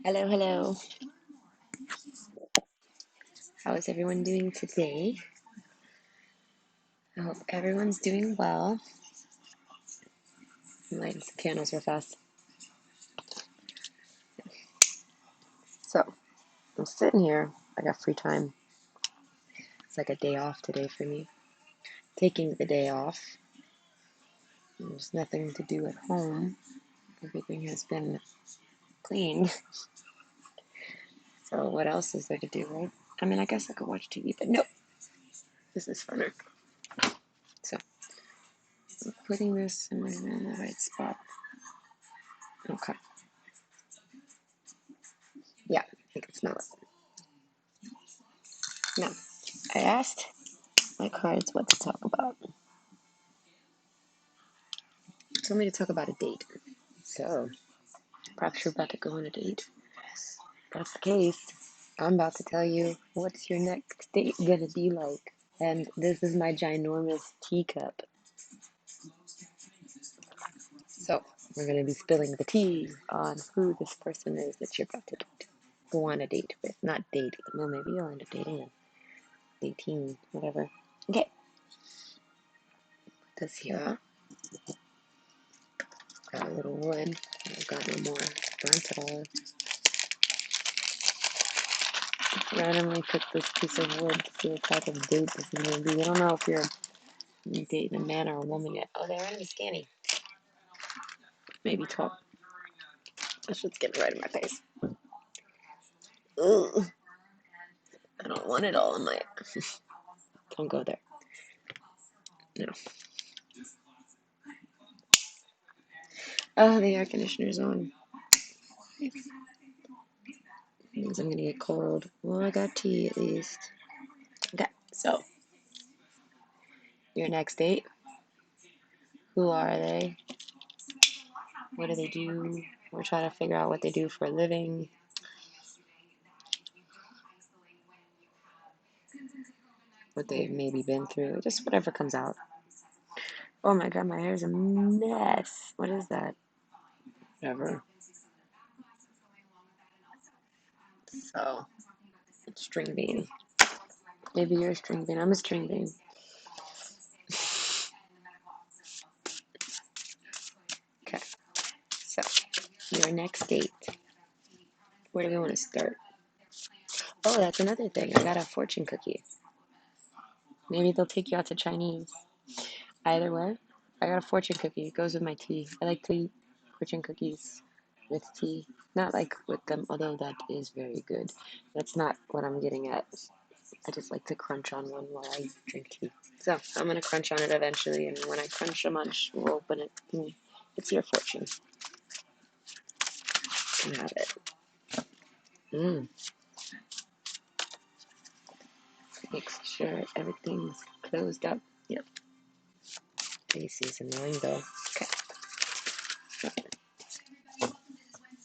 Hello, hello. How is everyone doing today? I hope everyone's doing well. I'm lighting some candles real fast. So, I'm sitting here. I got free time. It's like a day off today for me. Taking the day off. There's nothing to do at home. Everything has been cleaned. So, what else is there to do, right? I mean, I guess I could watch TV, but no. This is funner. So, I'm putting this in the right spot. Okay. Yeah, I can smell it. Now, I asked my cards what to talk about. It told me to talk about a date. So, perhaps you're about to go on a date. If that's the case, I'm about to tell you what's your next date gonna be like. And this is my ginormous teacup. So, we're gonna be spilling the tea on who this person is that you're about to go on a date with. Not dating. Well, maybe you'll end up dating him. 18, whatever. Okay. Put this here. Got a little wood. I've got no more. Burnt it all. Randomly pick this piece of wood to see what type of date this is going to be. I don't know if you're dating a man or a woman yet. Oh, they're randomly scanning. Maybe 12. This shit's getting right in my face. Ugh. I don't want it all in my... Don't go there. No. Oh, the air conditioner's on. Means I'm going to get cold. Well, I got tea at least. Okay, so your next date. Who are they? What do they do? We're trying to figure out what they do for a living. What they've maybe been through. Just whatever comes out. Oh my god, my hair's a mess. What is that? Whatever. So, string bean. Maybe you're a string bean. I'm a string bean. Okay, so your next date. Where do we want to start? Oh, that's another thing. I got a fortune cookie. Maybe they'll take you out to Chinese. Either way, I got a fortune cookie. It goes with my tea. I like to eat fortune cookies with tea. Not like with them, although that is very good. That's not what I'm getting at. I just like to crunch on one while I drink tea. So I'm gonna crunch on it eventually, and when I crunch a munch, we'll open it. It's your fortune. You can have it. Mm. Make sure everything's closed up. Yep. AC is annoying though. Okay.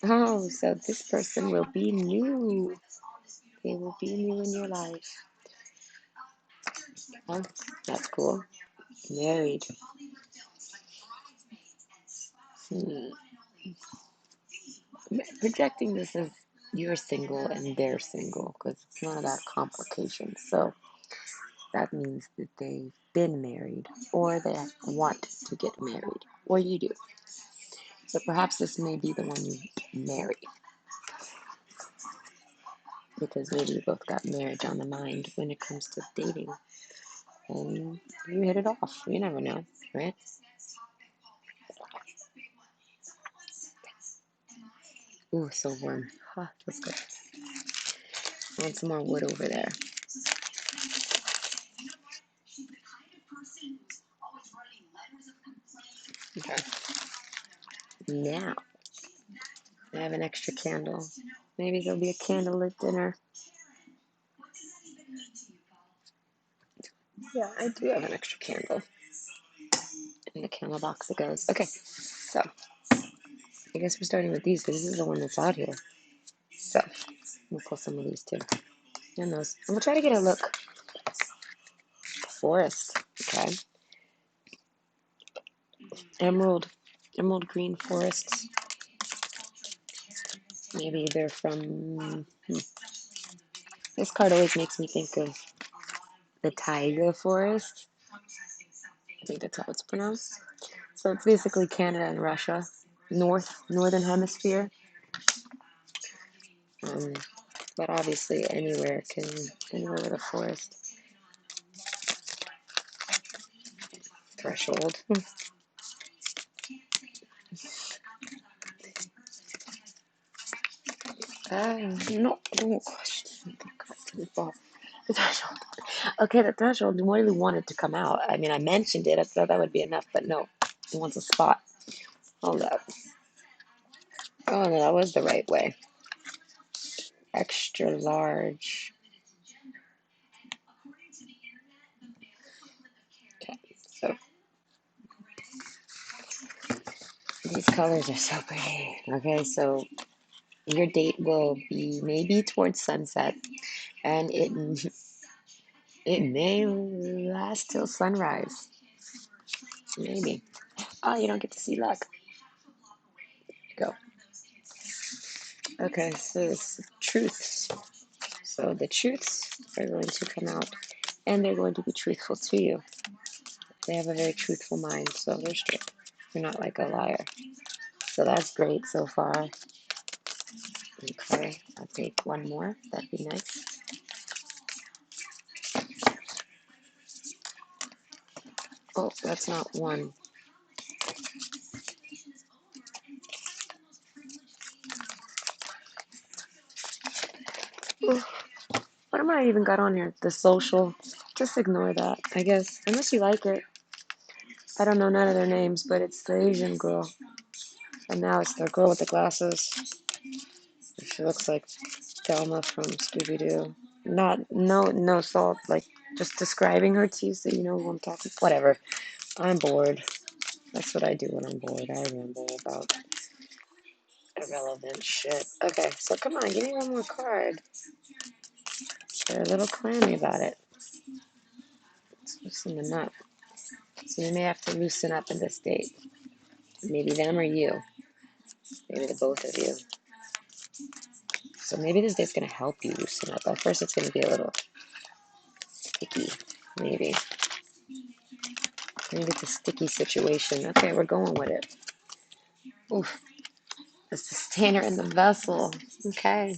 Oh, so this person will be new. They will be new in your life. Oh, that's cool. Married. Hmm. Projecting this as you're single and they're single because it's not about complications. So that means that they've been married or they want to get married, or you do. So perhaps this may be the one you marry because maybe you both got marriage on the mind when it comes to dating and you hit it off. You never know, right? Ooh, so warm. Huh, that's good. I want some more wood over there. Okay. Now, I have an extra candle. Maybe there'll be a candlelit dinner. Yeah, I do have an extra candle. In the candle box it goes. Okay, so I guess we're starting with these because this is the one that's out here. So we'll pull some of these too. And those. And we'll try to get a look. Forest. Okay. Emerald green forests. Maybe they're from. This card always makes me think of the taiga forest. I think that's how it's pronounced. So it's basically Canada and Russia, northern hemisphere. Um, but obviously anywhere with a forest. Threshold. No, oh gosh, the threshold. Okay, the threshold really wanted to come out. I mean, I mentioned it. I thought that would be enough, but no, it wants a spot. Hold up. Oh no, that was the right way. Extra large. Okay, so these colors are so pretty. Okay, so your date will be maybe towards sunset, and it may last till sunrise. Maybe. Oh, you don't get to see luck. Go. Okay, so it's truths. So the truths are going to come out, and they're going to be truthful to you. They have a very truthful mind, so they're straight. They're not like a liar. So that's great so far. Okay, I'll take one more. That'd be nice. Oh, that's not one. Ooh, what am I even got on here? The social. Just ignore that, I guess. Unless you like it. I don't know none of their names, but it's the Asian girl. And now it's the girl with the glasses. She looks like Thelma from Scooby Doo. Not no salt, like just describing her to you so you know who I'm talking. Whatever. I'm bored. That's what I do when I'm bored. I ramble about irrelevant shit. Okay, so come on, give me one more card. They're a little clammy about it. Let's loosen them up. So you may have to loosen up in this date. Maybe them or you. Maybe the both of you. So maybe this date's gonna help you loosen up. At first, it's gonna be a little sticky. Maybe. Maybe it's a sticky situation. Okay, we're going with it. Oof. The sustainer in the vessel. Okay.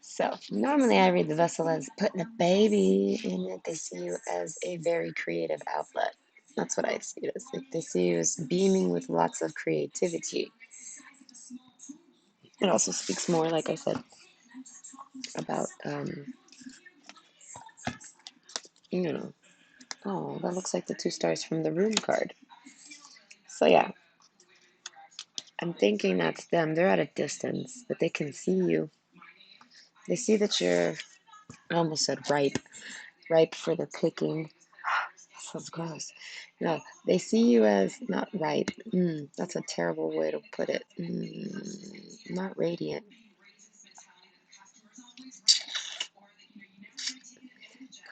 So normally I read the vessel as putting a baby in it. They see you as a very creative outlet. That's what I see it as. Like they see you as beaming with lots of creativity. It also speaks more, like I said, about you know. Oh, that looks like the two stars from the room card. So yeah, I'm thinking that's them. They're at a distance, but they can see you. They see that you're, I almost said ripe for the picking. That sounds gross. No, they see you as not ripe. That's a terrible way to put it. Not radiant.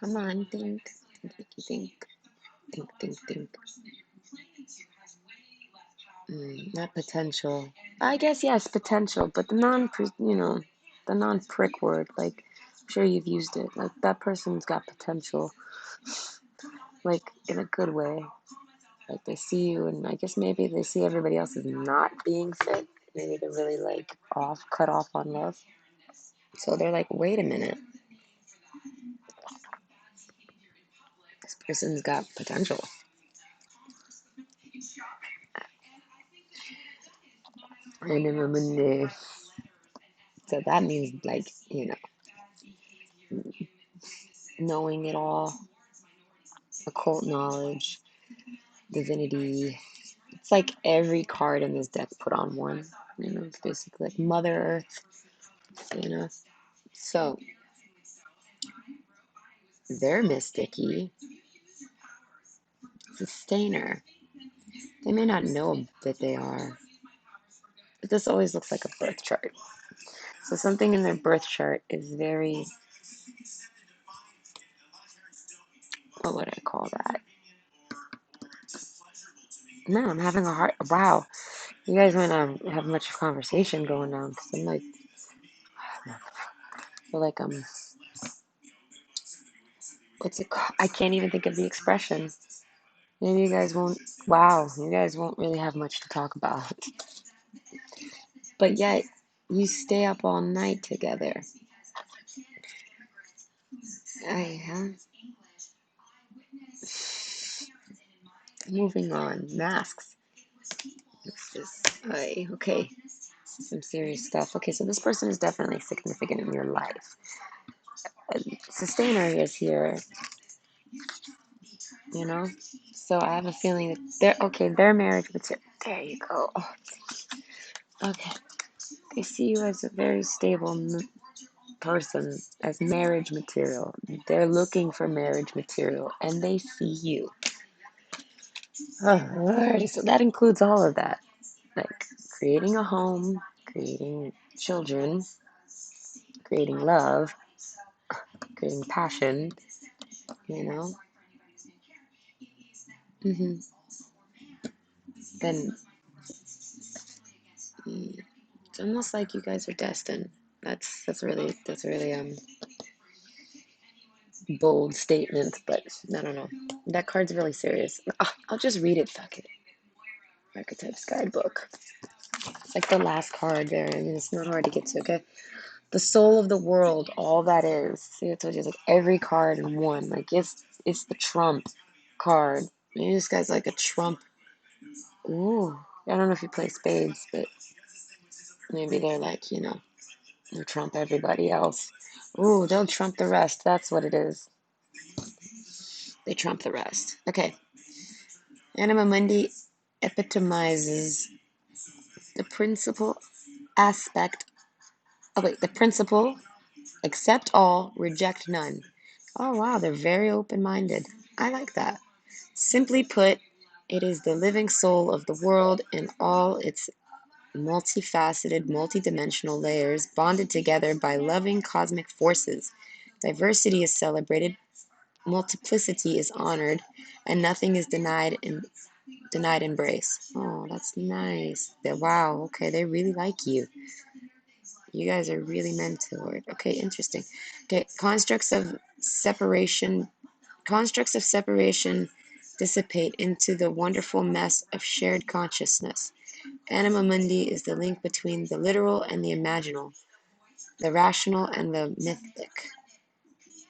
Come on, think. Not potential. I guess yes, potential, but the non-prick word. Like, I'm sure you've used it. Like that person's got potential, like in a good way. Like they see you, and I guess maybe they see everybody else as not being fit. Maybe they're really like cut off on love. So they're like, wait a minute, this person's got potential. So that means like, knowing it all, occult knowledge, divinity. It's like every card in this deck put on one. It's basically like Mother Earth, you know. So they're mysticky. Sustainer. They may not know that they are, but this always looks like a birth chart. So something in their birth chart is very, what would I call that? No, I'm having a hard, wow. You guys might not have much conversation going on because I'm like, I feel like what's it called? I can't even think of the expression. Maybe you guys won't, wow, you guys won't really have much to talk about. But yet, you stay up all night together. I have. Moving on. Masks. What's this? Okay. Some serious stuff. Okay, so this person is definitely significant in your life. Sustainer is here, you know? So I have a feeling that their marriage material. There you go. Oh, okay. They see you as a very stable person, as marriage material. They're looking for marriage material, and they see you. Oh, Lord. So that includes all of that. Like creating a home, creating children, creating love, creating passion, you know? hmm Then it's almost like you guys are destined. That's really bold statement, but I don't know. That card's really serious. I'll just read it. Fuck it. Archetypes guidebook. It's like the last card there. I mean, it's not hard to get to. Okay, the soul of the world, all that is. See, I told you, it's like every card in one. Like it's the Trump card. Maybe this guy's like a Trump. Ooh, I don't know if you play spades, but maybe they're like, they'll trump everybody else. Ooh, they'll trump the rest. That's what it is. They trump the rest. Okay. Anima Mundi epitomizes the principal aspect. Oh, wait, the principle accept all, reject none. Oh, wow, they're very open minded. I like that. Simply put, it is the living soul of the world in all its multifaceted, multidimensional layers bonded together by loving cosmic forces. Diversity is celebrated, multiplicity is honored, and nothing is denied embrace. Oh, that's nice. Wow, okay, they really like you. You guys are really mentored. Okay, interesting. Okay, constructs of separation dissipate into the wonderful mess of shared consciousness. Anima mundi is the link between the literal and the imaginal, the rational and the mythic.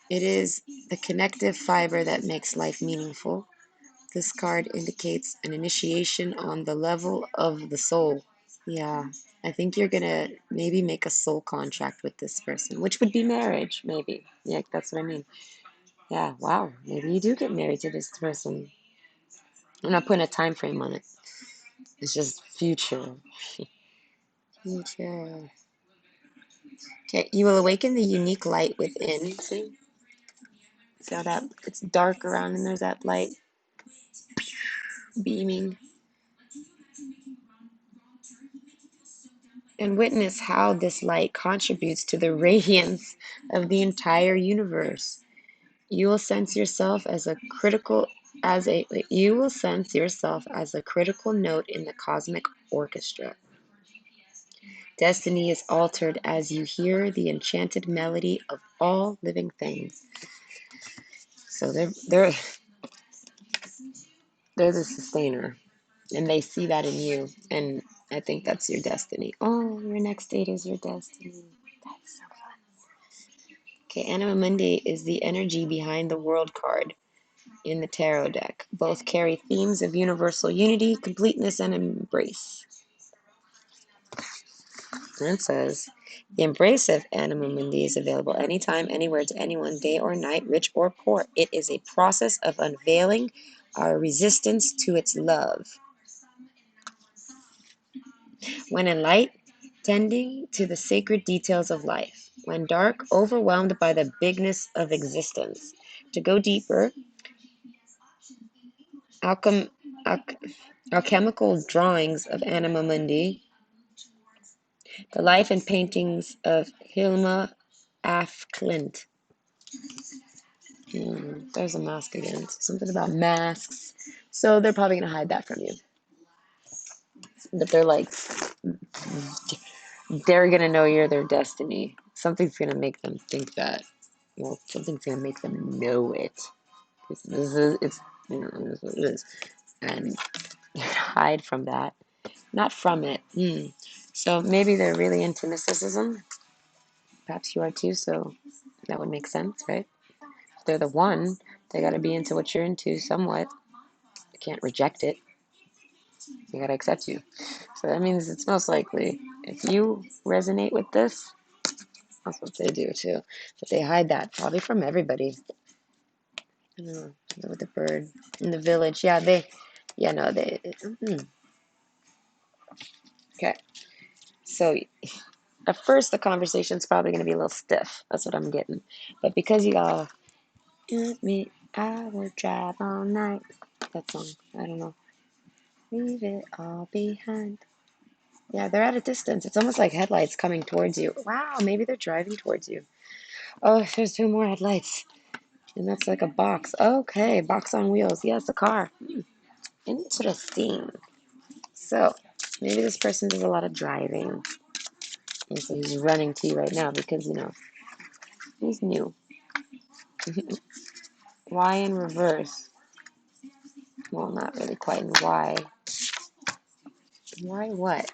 It is the connective fiber that makes life meaningful. This card indicates an initiation on the level of the soul. Yeah, I think you're gonna maybe make a soul contract with this person, which would be marriage, maybe. Yeah, that's what I mean. Yeah, wow, maybe you do get married to this person. I'm not putting a time frame on it. It's just future. Future. Okay, you will awaken the unique light within. See how that it's dark around and there's that light beaming. And witness how this light contributes to the radiance of the entire universe. You will sense yourself as a critical you will sense yourself as a critical note in the cosmic orchestra. Destiny is altered as you hear the enchanted melody of all living things. So they're the sustainer, and they see that in you, and I think that's your destiny. Oh, your next date is your destiny. That's so fun. Okay, Anima Mundi is the energy behind the world card in the tarot deck. Both carry themes of universal unity, completeness, and embrace. And it says, the embrace of Anima Mundi is available anytime, anywhere, to anyone, day or night, rich or poor. It is a process of unveiling our resistance to its love. When in light, tending to the sacred details of life. When dark, overwhelmed by the bigness of existence. To go deeper, alchem- alch- alchemical drawings of Anima Mundi, the life and paintings of Hilma af Klint. There's a mask again. Something about masks. So they're probably going to hide that from you. But they're like, they're gonna know you're their destiny. Something's gonna make them think that. Well, something's gonna make them know it. This is, it's, this is what it is. And hide from that. Not from it. So maybe they're really into mysticism. Perhaps you are too, so that would make sense, right? If they're the one, they gotta be into what you're into somewhat. You can't reject it. They gotta accept you. So that means it's most likely if you resonate with this, that's what they do too. But they hide that probably from everybody. I don't know, with the bird in the village. Yeah, no, they. Okay. So at first, the conversation's probably going to be a little stiff. That's what I'm getting. But because you all, me, I will drive all night. That song. I don't know. Leave it all behind. Yeah, they're at a distance. It's almost like headlights coming towards you. Wow, maybe they're driving towards you. Oh, there's two more headlights. And that's like a box. Okay, box on wheels. Yeah, it's a car. Interesting. So maybe this person does a lot of driving. And so he's running to you right now because, he's new. Why in reverse? Well, not really quite in why. Why what?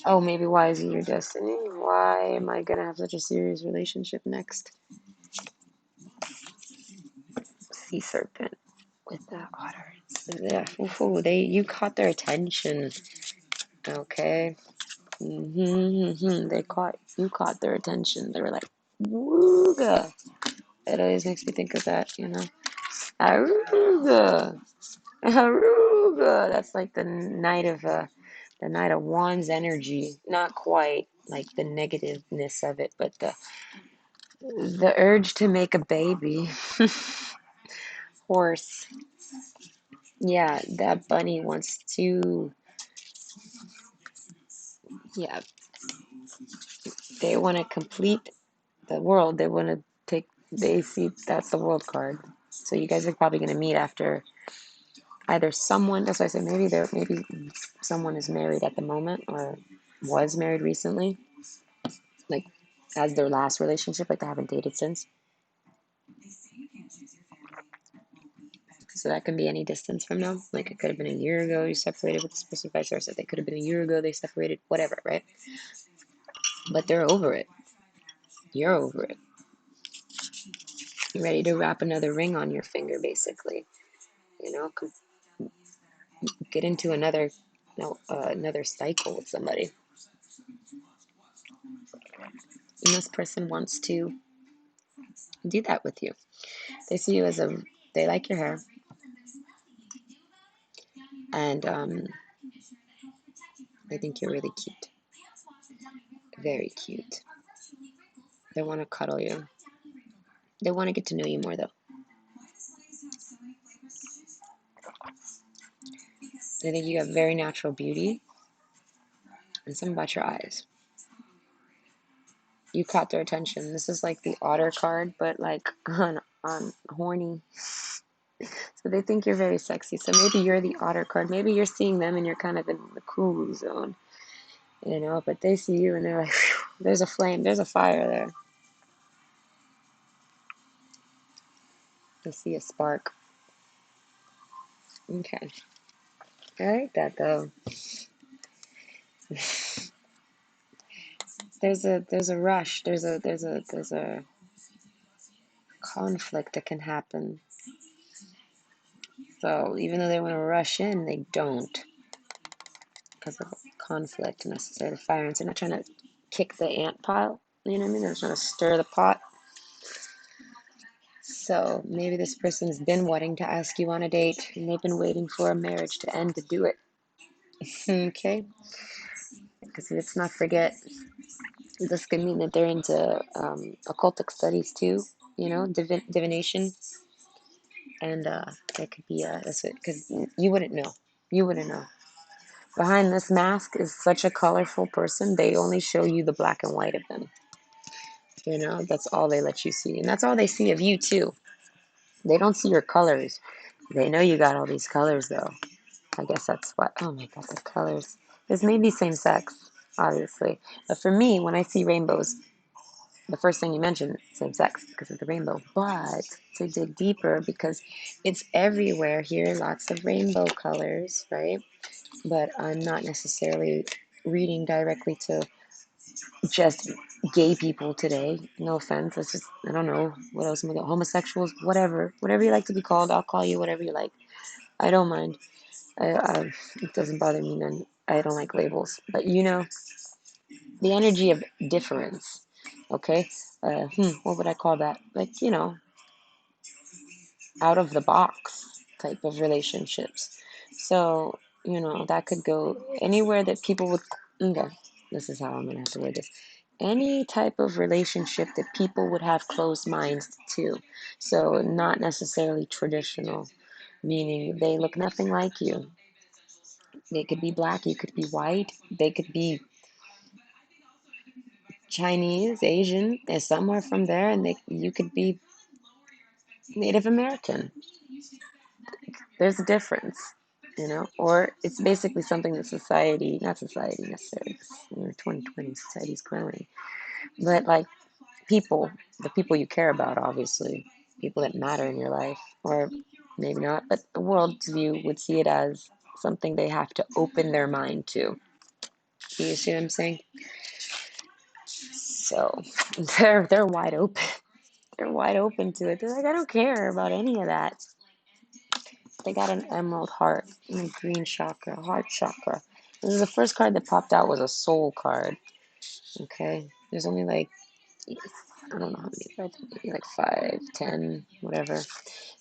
Oh, maybe why is he your destiny? Why am I gonna have such a serious relationship next? Sea serpent with the otter. Yeah, you caught their attention. Okay. You caught their attention. They were like, wooga. It always makes me think of that. Aruga. Aruga. That's like the Knight of Wands energy. Not quite like the negativeness of it, but the urge to make a baby. Horse. Yeah, that bunny wants to. Yeah, they want to complete the world. They want to take. They see that's the world card. So you guys are probably going to meet after either someone. That's why I said maybe someone is married at the moment or was married recently, like as their last relationship, like they haven't dated since. So that can be any distance from now. Like it could have been a year ago you separated with this person, vice versa. They could have been a year ago they separated, whatever, right? But they're over it. You're over it. You're ready to wrap another ring on your finger, basically. You know, get into another cycle with somebody. And this person wants to do that with you. They see you they like your hair, and they think you're really cute, very cute. They want to cuddle you. They want to get to know you more, though. They think you have very natural beauty and something about your eyes. You caught their attention. This is like the otter card, but like on horny. So they think you're very sexy. So maybe you're the otter card. Maybe you're seeing them and you're kind of in the cool zone, but they see you and they're like, "Phew, there's a flame, there's a fire there." They see a spark. Okay. I like that though. There's a rush. There's a conflict that can happen. So even though they want to rush in, they don't because of conflict necessarily. Fire ants are not trying to kick the ant pile. You know what I mean? They're trying to stir the pot. So maybe this person's been wanting to ask you on a date, and they've been waiting for a marriage to end to do it. Okay? Because let's not forget, this could mean that they're into occultic studies too. Divination, and that could be because you wouldn't know. You wouldn't know. Behind this mask is such a colorful person. They only show you the black and white of them. That's all they let you see, and that's all they see of you too. They don't see your colors. They know you got all these colors though. I guess that's what. Oh my God, the colors. This may be same sex, obviously. But for me, when I see rainbows, the first thing you mentioned, same sex because of the rainbow. But to dig deeper, because it's everywhere here, lots of rainbow colors, right? But I'm not necessarily reading directly to just gay people today. No offense. It's just, I don't know what else am I got. Homosexuals, whatever you like to be called. I'll call you whatever you like. I don't mind. It doesn't bother me none. I don't like labels. But the energy of difference. Okay. What would I call that? Like, out of the box type of relationships. So, that could go anywhere that people would, okay, this is how I'm going to have to word this. Any type of relationship that people would have closed minds to. So, not necessarily traditional, meaning they look nothing like you. They could be black, you could be white, they could be Chinese, Asian, and somewhere from there, and you could be Native American. There's a difference, or it's basically something that society, not society necessarily, 'cause, 2020, society's growing, but like the people you care about, obviously, people that matter in your life, or maybe not, but the world's view would see it as something they have to open their mind to. You see what I'm saying? So they're wide open. They're wide open to it. They're like, I don't care about any of that. They got an emerald heart and a green chakra, heart chakra. This is the first card that popped out was a soul card. Okay, there's only like, I don't know how many cards, maybe like 5, 10, whatever.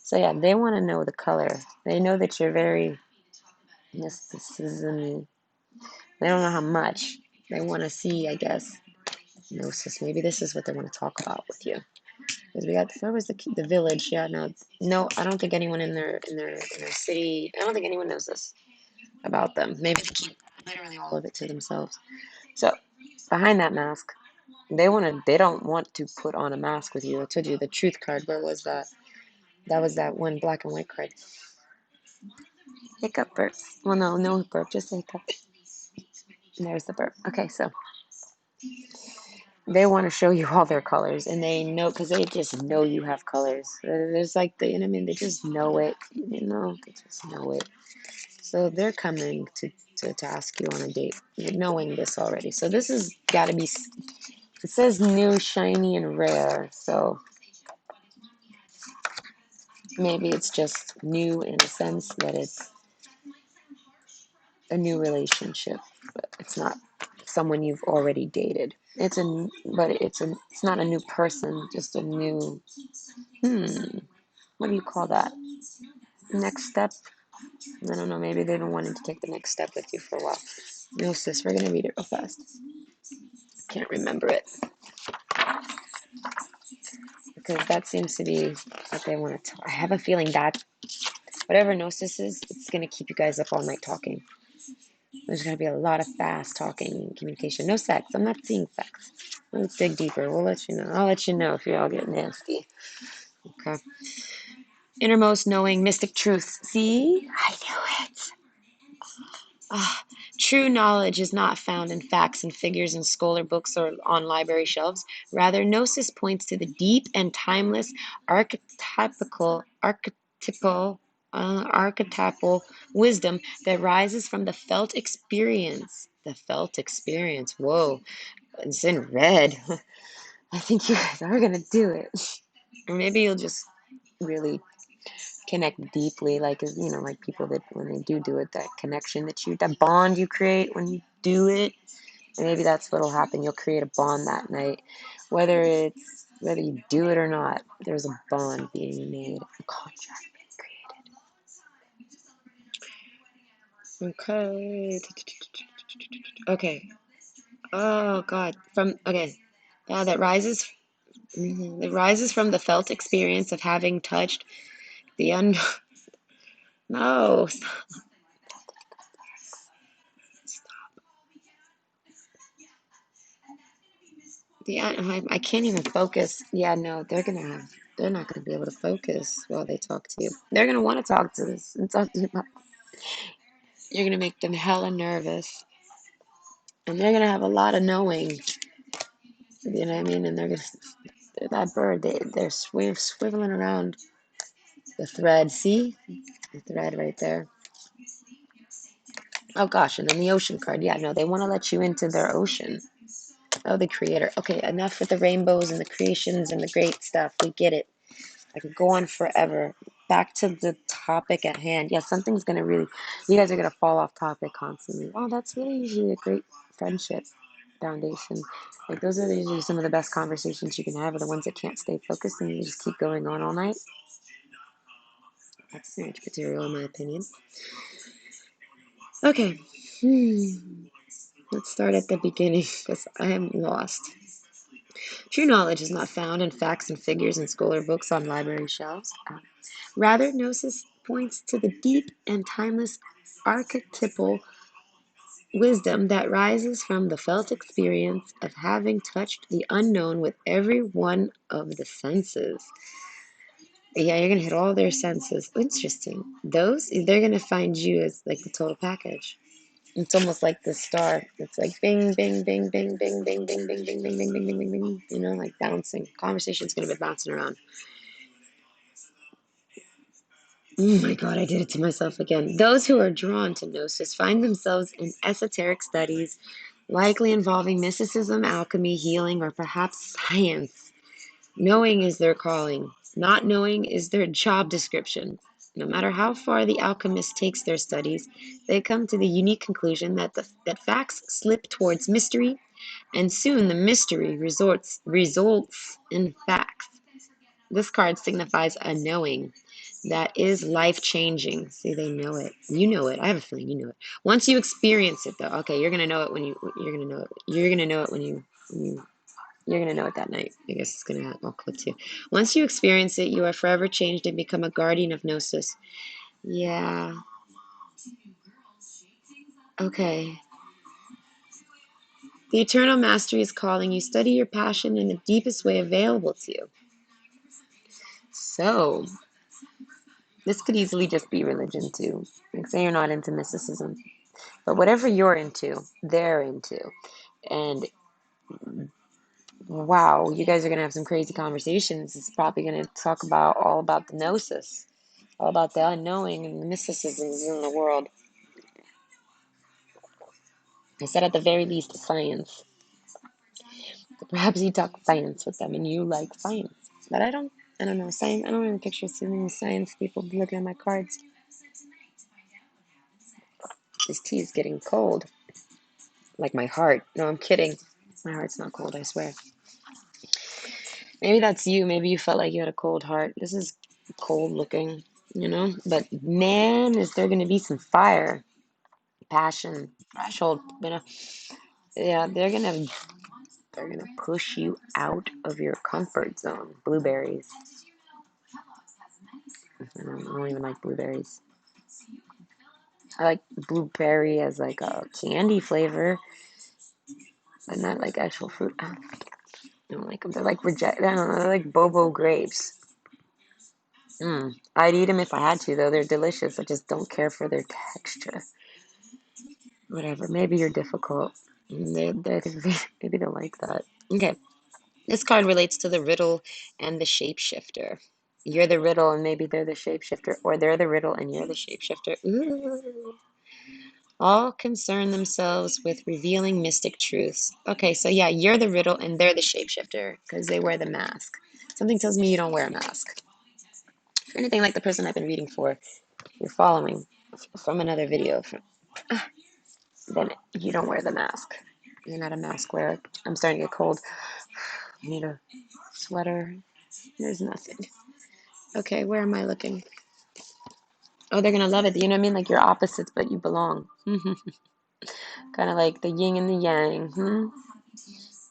So yeah, they want to know the color. They know that you're very mysticism. They don't know how much. They want to see, I guess, gnosis. Maybe this is what they want to talk about with you. Because we got, where was the village? Yeah, no, I don't think anyone in their city. I don't think anyone knows this about them. Maybe they keep literally all of it to themselves. So behind that mask, they don't want to put on a mask with you. I told you the truth card. Where was that? That was that one black and white card. Hiccup burp. Well, no burp, just a hiccup. And there's the burp. Okay, so they want to show you all their colors, and they know because they just know you have colors. There's like they just know it. They just know it. So they're coming to ask you on a date, knowing this already. So this has got to be. It says new, shiny, and rare. So maybe it's just new in a sense that it's a new relationship, but it's not someone you've already dated. It's not a new person, just a new. What do you call that? Next step. I don't know. Maybe they've been wanting to take the next step with you for a while. No, sis, we're gonna read it real fast. Can't remember it because that seems to be what they want to. I have a feeling that whatever gnosis is, it's gonna keep you guys up all night talking. There's gonna be a lot of fast talking and communication. No sex. I'm not seeing sex. Let's dig deeper. We'll let you know. I'll let you know if you all get nasty. Okay. Innermost knowing, mystic truth. See, I knew it. Ah, true knowledge is not found in facts and figures in scholar books or on library shelves. Rather, gnosis points to the deep and timeless archetypal wisdom that rises from the felt experience. The felt experience. Whoa, it's in red. I think you guys are gonna do it. Or maybe you'll just really connect deeply, like like people that when they do it, that connection that bond you create when you do it, and maybe that's what'll happen. You'll create a bond that night, whether you do it or not. There's a bond being made, a contract being created. Okay. Oh God. That rises. It rises from the felt experience of having touched the un. No. Yeah, I can't even focus. Yeah, no, they're not gonna be able to focus while they talk to you. They're gonna want to talk to this and talk to you about. You're going to make them hella nervous. And they're going to have a lot of knowing. You know what I mean? And they're going to, that bird, they're swiveling around the thread. See? The thread right there. Oh gosh, and then the ocean card. Yeah, no, they want to let you into their ocean. Oh, the creator. Okay, enough with the rainbows and the creations and the great stuff. We get it. I could go on forever. Back to the topic at hand. Yeah, something's going to really, you guys are going to fall off topic constantly. Oh, that's really usually a great friendship foundation. Like, those are usually some of the best conversations you can have, are the ones that can't stay focused and you just keep going on all night. That's marriage material, in my opinion. Okay. Let's start at the beginning because I am lost. True knowledge is not found in facts and figures in scholar books on library shelves. Rather, gnosis points to the deep and timeless archetypal wisdom that rises from the felt experience of having touched the unknown with every one of the senses. Yeah, you're gonna hit all their senses. Interesting. Those, they're gonna find you as like the total package. It's almost like the star. It's like bing, bing, bing, bing, bing, bing, bing, bing, bing, bing, bing, bing, bing, bing, bing. You know, like bouncing. Conversation's gonna be bouncing around. Oh my God, I did it to myself again. Those who are drawn to gnosis find themselves in esoteric studies, likely involving mysticism, alchemy, healing, or perhaps science. Knowing is their calling. Not knowing is their job description. No matter how far the alchemist takes their studies, they come to the unique conclusion that facts slip towards mystery, and soon the mystery results in facts. This card signifies a knowing that is life-changing. See, they know it. You know it. I have a feeling you know it. Once you experience it, though, okay, you're gonna know it when you're gonna know it. You're gonna know it when you're gonna know it that night. I guess it's gonna all click to you. Once you experience it, you are forever changed and become a guardian of gnosis. Yeah. Okay. The eternal mastery is calling you. Study your passion in the deepest way available to you. So, this could easily just be religion too. Like, say you're not into mysticism, but whatever you're into, they're into. And wow, you guys are gonna have some crazy conversations. It's probably gonna talk about all about the gnosis, all about the unknowing and the mysticisms in the world. I said at the very least science. Perhaps you talk science with them and you like science. But I don't know, science, I don't really picture too many science people looking at my cards. This tea is getting cold. Like my heart. No, I'm kidding. My heart's not cold, I swear. Maybe that's you. Maybe you felt like you had a cold heart. This is cold looking, you know? But man, is there going to be some fire, passion, threshold, you know? Yeah, they're gonna push you out of your comfort zone. Blueberries. I don't even like blueberries. I like blueberry as like a candy flavor, but not like actual fruit. I don't like them. They're like reject. I don't know. They're like bobo grapes. I'd eat them if I had to, though. They're delicious. I just don't care for their texture. Whatever. Maybe you're difficult. Maybe they'll like that. Okay. This card relates to the riddle and the shapeshifter. You're the riddle and maybe they're the shapeshifter, or they're the riddle and you're the shapeshifter. Ooh. All concern themselves with revealing mystic truths. Okay, so yeah, you're the riddle and they're the shapeshifter because they wear the mask. Something tells me you don't wear a mask. If you're anything like the person I've been reading for, you're following from another video, then you don't wear the mask. You're not a mask wearer. I'm starting to get cold. I need a sweater. There's nothing. Okay, where am I looking? Oh, they're gonna love it. You know what I mean? Like you're opposites, but you belong. Kind of like the yin and the yang.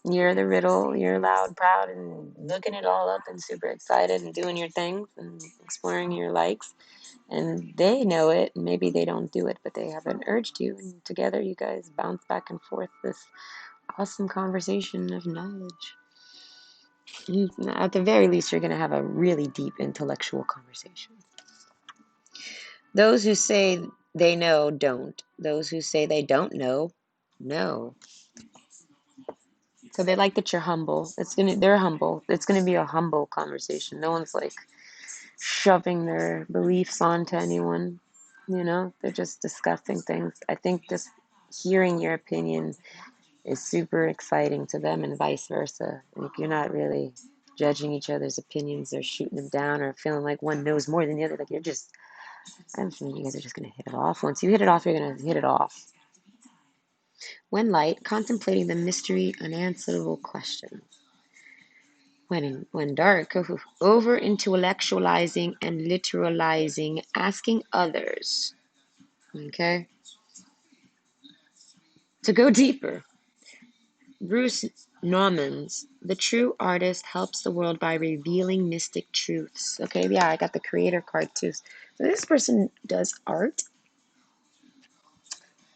You're the riddle. You're loud, proud, and looking it all up and super excited and doing your things and exploring your likes. And they know it. Maybe they don't do it, but they have an urge to. And together, you guys bounce back and forth this awesome conversation of knowledge. At the very least, you're going to have a really deep intellectual conversation. Those who say They know, don't. Those who say they don't know, know. So they like that you're humble. They're humble. It's gonna be a humble conversation. No one's like shoving their beliefs onto anyone. They're just discussing things. I think just hearing your opinion is super exciting to them and vice versa. Like you're not really judging each other's opinions or shooting them down or feeling like one knows more than the other. Like I'm thinking you guys are just gonna hit it off. Once you hit it off, you're gonna hit it off. When light, contemplating the mystery, unanswerable questions. When dark, over intellectualizing and literalizing, asking others, okay, to go deeper. Bruce Nauman's The True Artist Helps the World by Revealing Mystic Truths. Okay, yeah, I got the creator card too. So this person does art,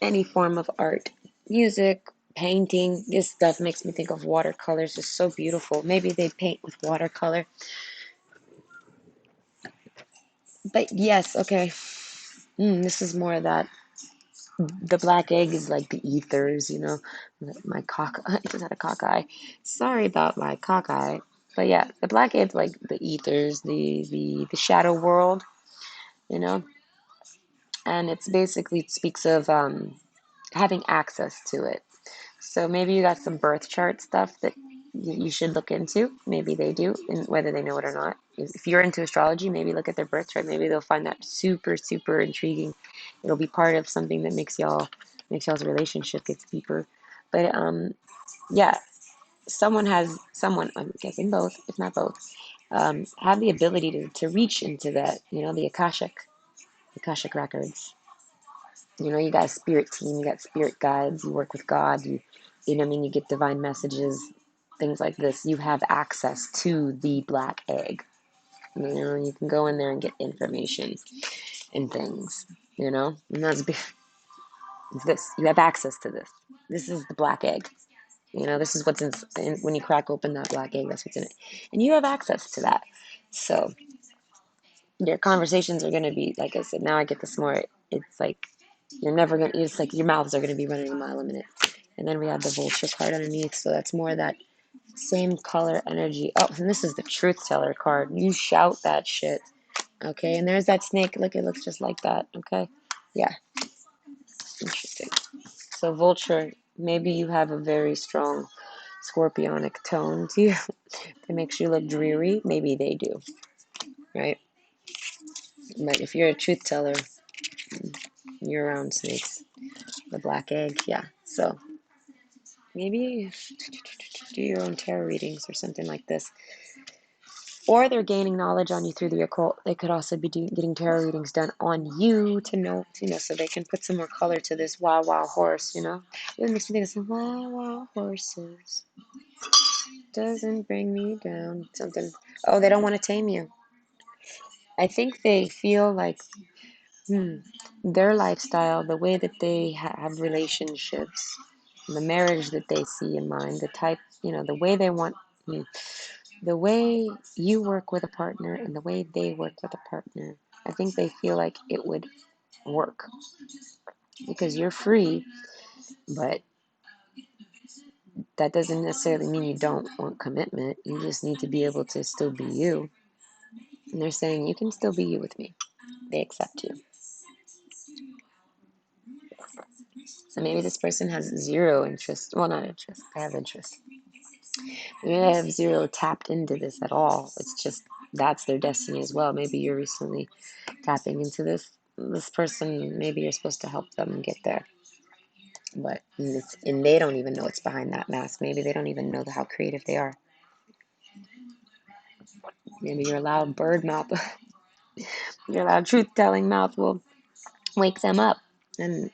any form of art, music, painting. This stuff makes me think of watercolors. It's so beautiful. Maybe they paint with watercolor. But yes, okay. This is more of that. The black egg is like the ethers. My cock, I just had a cock eye. Sorry about my cock eye. But yeah, the black egg's like the ethers, the shadow world, you know, and it's basically it speaks of having access to it. So maybe you got some birth chart stuff that you should look into. Maybe they do, and whether they know it or not. If you're into astrology, maybe look at their birth chart. Maybe they'll find that super, super intriguing. It'll be part of something that makes y'all's relationship gets deeper. But yeah, someone, I'm guessing both, if not both, have the ability to reach into that, the Akashic records. You got a spirit team, you got spirit guides, you work with God, you know what I mean, you get divine messages, things like this. You have access to the black egg. You can go in there and get information and things, and this. You have access to this. This is the black egg. This is what's when you crack open that black egg, that's what's in it. And you have access to that. So your conversations are going to be, like I said, now I get this more. It's like it's like your mouths are going to be running a mile a minute. And then we have the vulture card underneath. So that's more that same color energy. Oh, and this is the truth teller card. You shout that shit. Okay. And there's that snake. Look, it looks just like that. Okay. Yeah. Interesting. So vulture, maybe you have a very strong scorpionic tone to you that makes you look dreary. Maybe they do. Right. But if you're a truth teller, you're around snakes. The black egg, yeah. So maybe do your own tarot readings or something like this. Or they're gaining knowledge on you through the occult. They could also be getting tarot readings done on you to know, so they can put some more color to this wild, wild horse. It makes me think of some wild, wild horses. Doesn't bring me down. Something. Oh, they don't want to tame you. I think they feel like their lifestyle, the way that they have relationships, the marriage that they see in mind, the type, the way they want, the way you work with a partner and the way they work with a partner. I think they feel like it would work because you're free, but that doesn't necessarily mean you don't want commitment. You just need to be able to still be you. And they're saying you can still be you with me. They accept you. So maybe this person has zero interest. Well, not interest. They have interest. Maybe they have zero tapped into this at all. It's just that's their destiny as well. Maybe you're recently tapping into this person. Maybe you're supposed to help them get there. But and they don't even know it's behind that mask. Maybe they don't even know how creative they are. Maybe your loud bird mouth, your loud truth-telling mouth will wake them up and,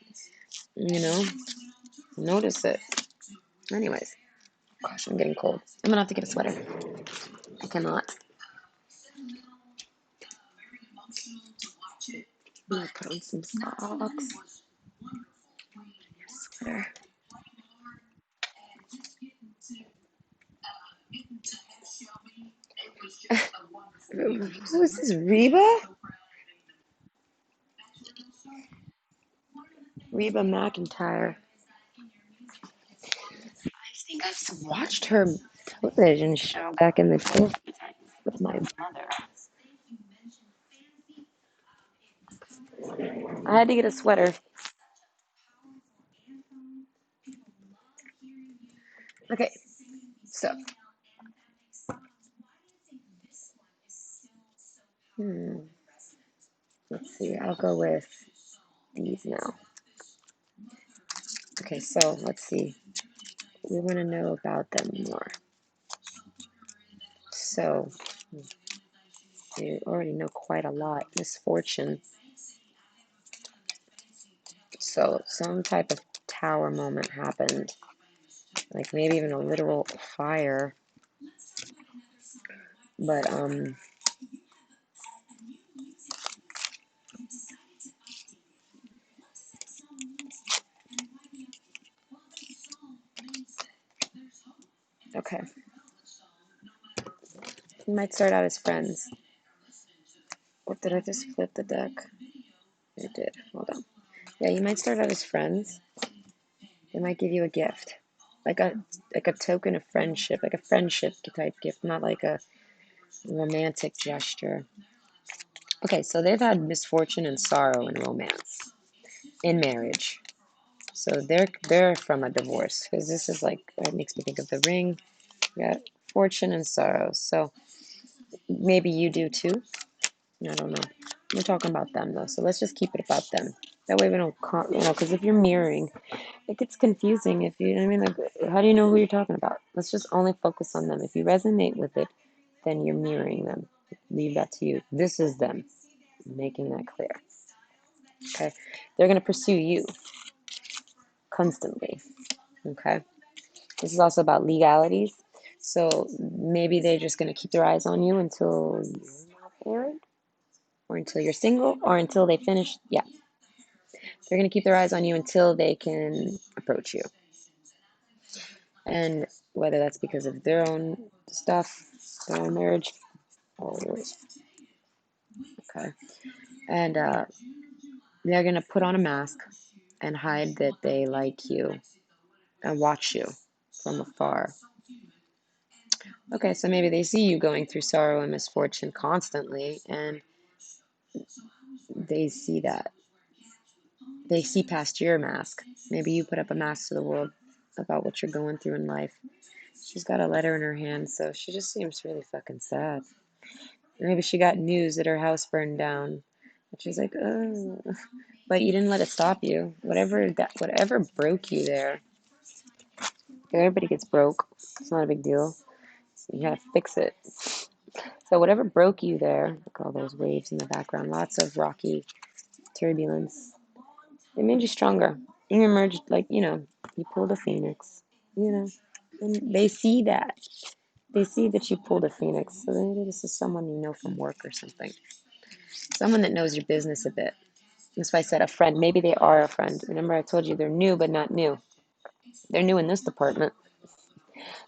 notice it. Anyways, gosh, I'm getting cold. I'm gonna have to get a sweater. I cannot. I'm gonna put on some socks. Sweater. Who is this, Reba? Reba McEntire. I think I've watched her television show back in the day with my brother. I had to get a sweater. Okay, so hmm, let's see. I'll go with these now. Okay, so let's see. We want to know about them more. So you already know quite a lot. Misfortune. So some type of tower moment happened, like maybe even a literal fire. But okay. You might start out as friends. Or did I just flip the deck? I did. Hold on. Yeah, you might start out as friends. They might give you a gift, like a token of friendship, like a friendship type gift, not like a romantic gesture. Okay, so they've had misfortune and sorrow in romance, in marriage. So they're from a divorce because this is like it makes me think of the ring. You got fortune and sorrow. So maybe you do too. I don't know. We're talking about them though, so let's just keep it about them. That way we don't, because if you're mirroring, it gets confusing. If you, I mean, like, how do you know who you're talking about? Let's just only focus on them. If you resonate with it, then you're mirroring them. Leave that to you. This is them. Making that clear. Okay, they're gonna pursue you constantly. Okay, this is also about legalities. So maybe they're just gonna keep their eyes on you until you're not married, or until you're single, or until they finish. Yeah, they're going to keep their eyes on you until they can approach you. And whether that's because of their own stuff, their own marriage, or yours. Okay. And they're going to put on a mask and hide that they like you and watch you from afar. Okay, so maybe they see you going through sorrow and misfortune constantly, and they see that. They see past your mask. Maybe you put up a mask to the world about what you're going through in life. She's got a letter in her hand, so she just seems really fucking sad. Maybe she got news that her house burned down. And she's like, oh. But you didn't let it stop you. Whatever broke you there. Everybody gets broke. It's not a big deal. You gotta fix it. So whatever broke you there, look at all those waves in the background, lots of rocky turbulence. It made you stronger. You emerged like, you pulled a phoenix, And they see that. They see that you pulled a phoenix. So maybe this is someone you know from work or something. Someone that knows your business a bit. That's why I said a friend. Maybe they are a friend. Remember, I told you they're new, but not new. They're new in this department,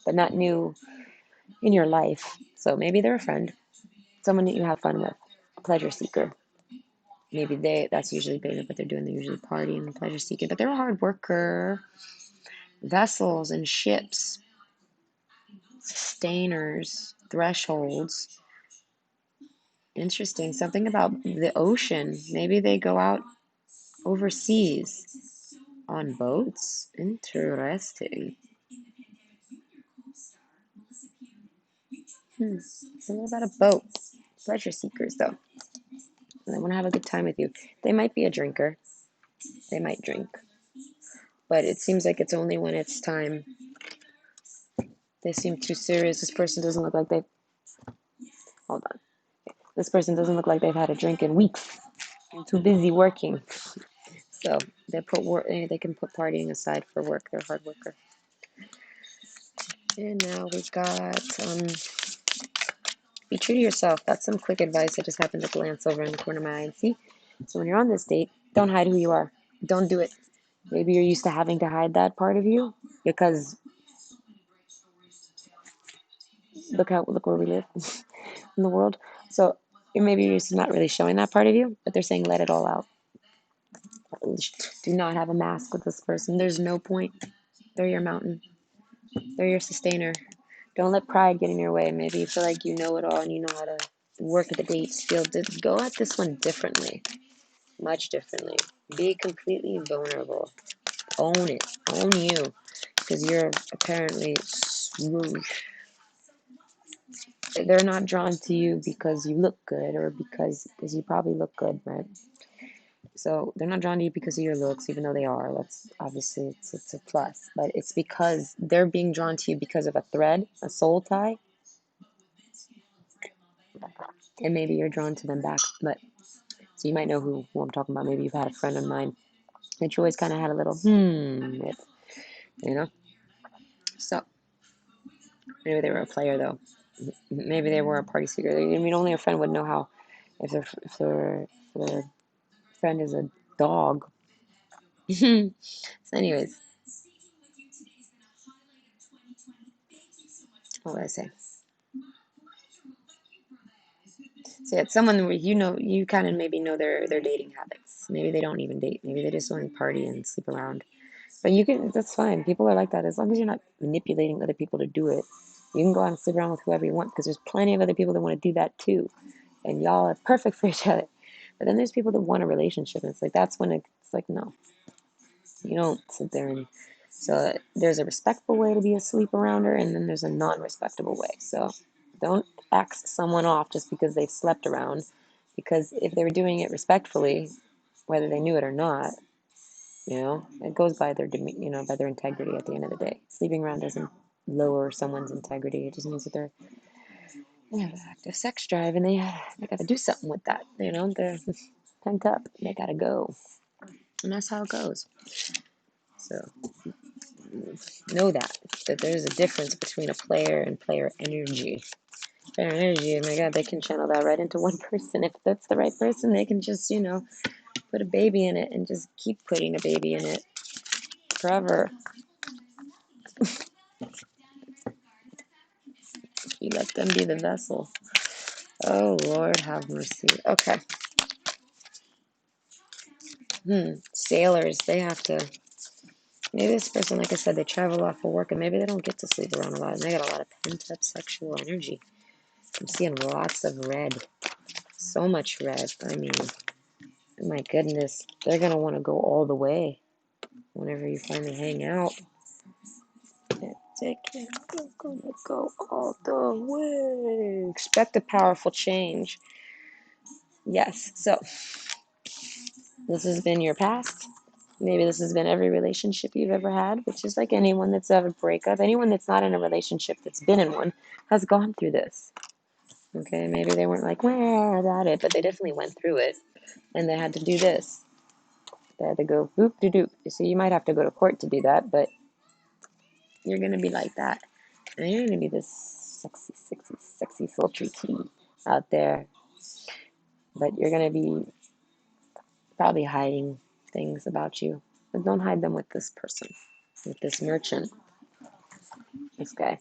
but not new in your life. So maybe they're a friend, someone that you have fun with, a pleasure seeker. Maybe that's usually beta, but they're doing the usually party and pleasure seeking, but they're a hard worker. Vessels and ships, sustainers, thresholds. Interesting. Something about the ocean. Maybe they go out overseas on boats. Interesting. Something about a boat. Pleasure seekers, though. And they want to have a good time with you. They might be a drinker. They might drink. But it seems like it's only when it's time. They seem too serious. This person doesn't look like they've. Hold on. This person doesn't look like they've had a drink in weeks. I'm too busy working. So they can put partying aside for work. They're a hard worker. And now we got be true to yourself. That's some quick advice. I just happened to glance over in the corner of my eye and see. So when you're on this date, don't hide who you are. Don't do it. Maybe you're used to having to hide that part of you because look where we live in the world. So maybe you're used to not really showing that part of you, but they're saying let it all out. Do not have a mask with this person. There's no point. They're your mountain. They're your sustainer. Don't let pride get in your way. Maybe you feel like you know it all and you know how to work at the dates field. Go at this one differently, much differently. Be completely vulnerable. Own it. Own you. Because you're apparently they're not drawn to you because you look good or because you probably look good, right? So they're not drawn to you because of your looks, even though they are. That's obviously it's a plus, but it's because they're being drawn to you because of a thread, a soul tie, and maybe you're drawn to them back. But so you might know who I'm talking about. Maybe you've had a friend of mine that you always kind of had a little with, you know. So maybe they were a player though. Maybe they were a party seeker. I mean, only a friend would know how if their friend is a dog. So, anyways, what would I say? So it's someone where you know you kind of maybe know their dating habits. Maybe they don't even date. Maybe they just want to party and sleep around. But you can that's fine. People are like that as long as you're not manipulating other people to do it. You can go out and sleep around with whoever you want because there's plenty of other people that want to do that too. And y'all are perfect for each other. But then there's people that want a relationship and it's like that's when it's like no. You don't sit there and so there's a respectful way to be a sleep arounder and then there's a non-respectable way. So don't axe someone off just because they've slept around because if they were doing it respectfully, whether they knew it or not, it goes by their by their integrity at the end of the day. Sleeping around doesn't lower someone's integrity. It just means that they have an active sex drive and they got to do something with that. They're pent up. They got to go, and that's how it goes. So know that there's a difference between a player and player energy. Player energy, oh my God, they can channel that right into one person. If that's the right person, they can just, put a baby in it and just keep putting a baby in it forever. You let them be the vessel. Oh, Lord, have mercy. Okay. Sailors, they have to. Maybe this person, like I said, they travel off for work and maybe they don't get to sleep around a lot. And they got a lot of pent up sexual energy. I'm seeing lots of red. So much red. I mean, my goodness, they're going to want to go all the way whenever you finally hang out. They're going to go all the way. Expect a powerful change. Yes, so this has been your past. Maybe this has been every relationship you've ever had, which is like anyone that's had a breakup. Anyone that's not in a relationship that's been in one has gone through this. Okay, maybe they weren't like, well, about it, but they definitely went through it. And they had to do this. They had to go boop de doop. So you might have to go to court to do that, but you're going to be like that. And you're going to be this sexy, sexy, sexy, sultry kitty out there. But you're going to be probably hiding things about you. But don't hide them with this person, with this merchant. This guy.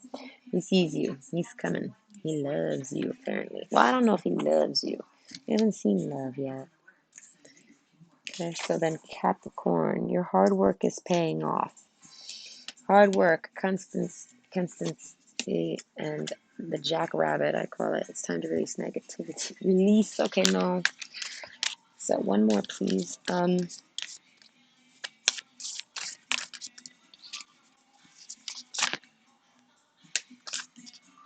He sees you. He's coming. He loves you, apparently. Well, I don't know if he loves you. We haven't seen love yet. Okay, so then Capricorn, your hard work is paying off. Hard work, constancy, and the jackrabbit, I call it. It's time to release negativity. Release. Okay, no. So one more, please.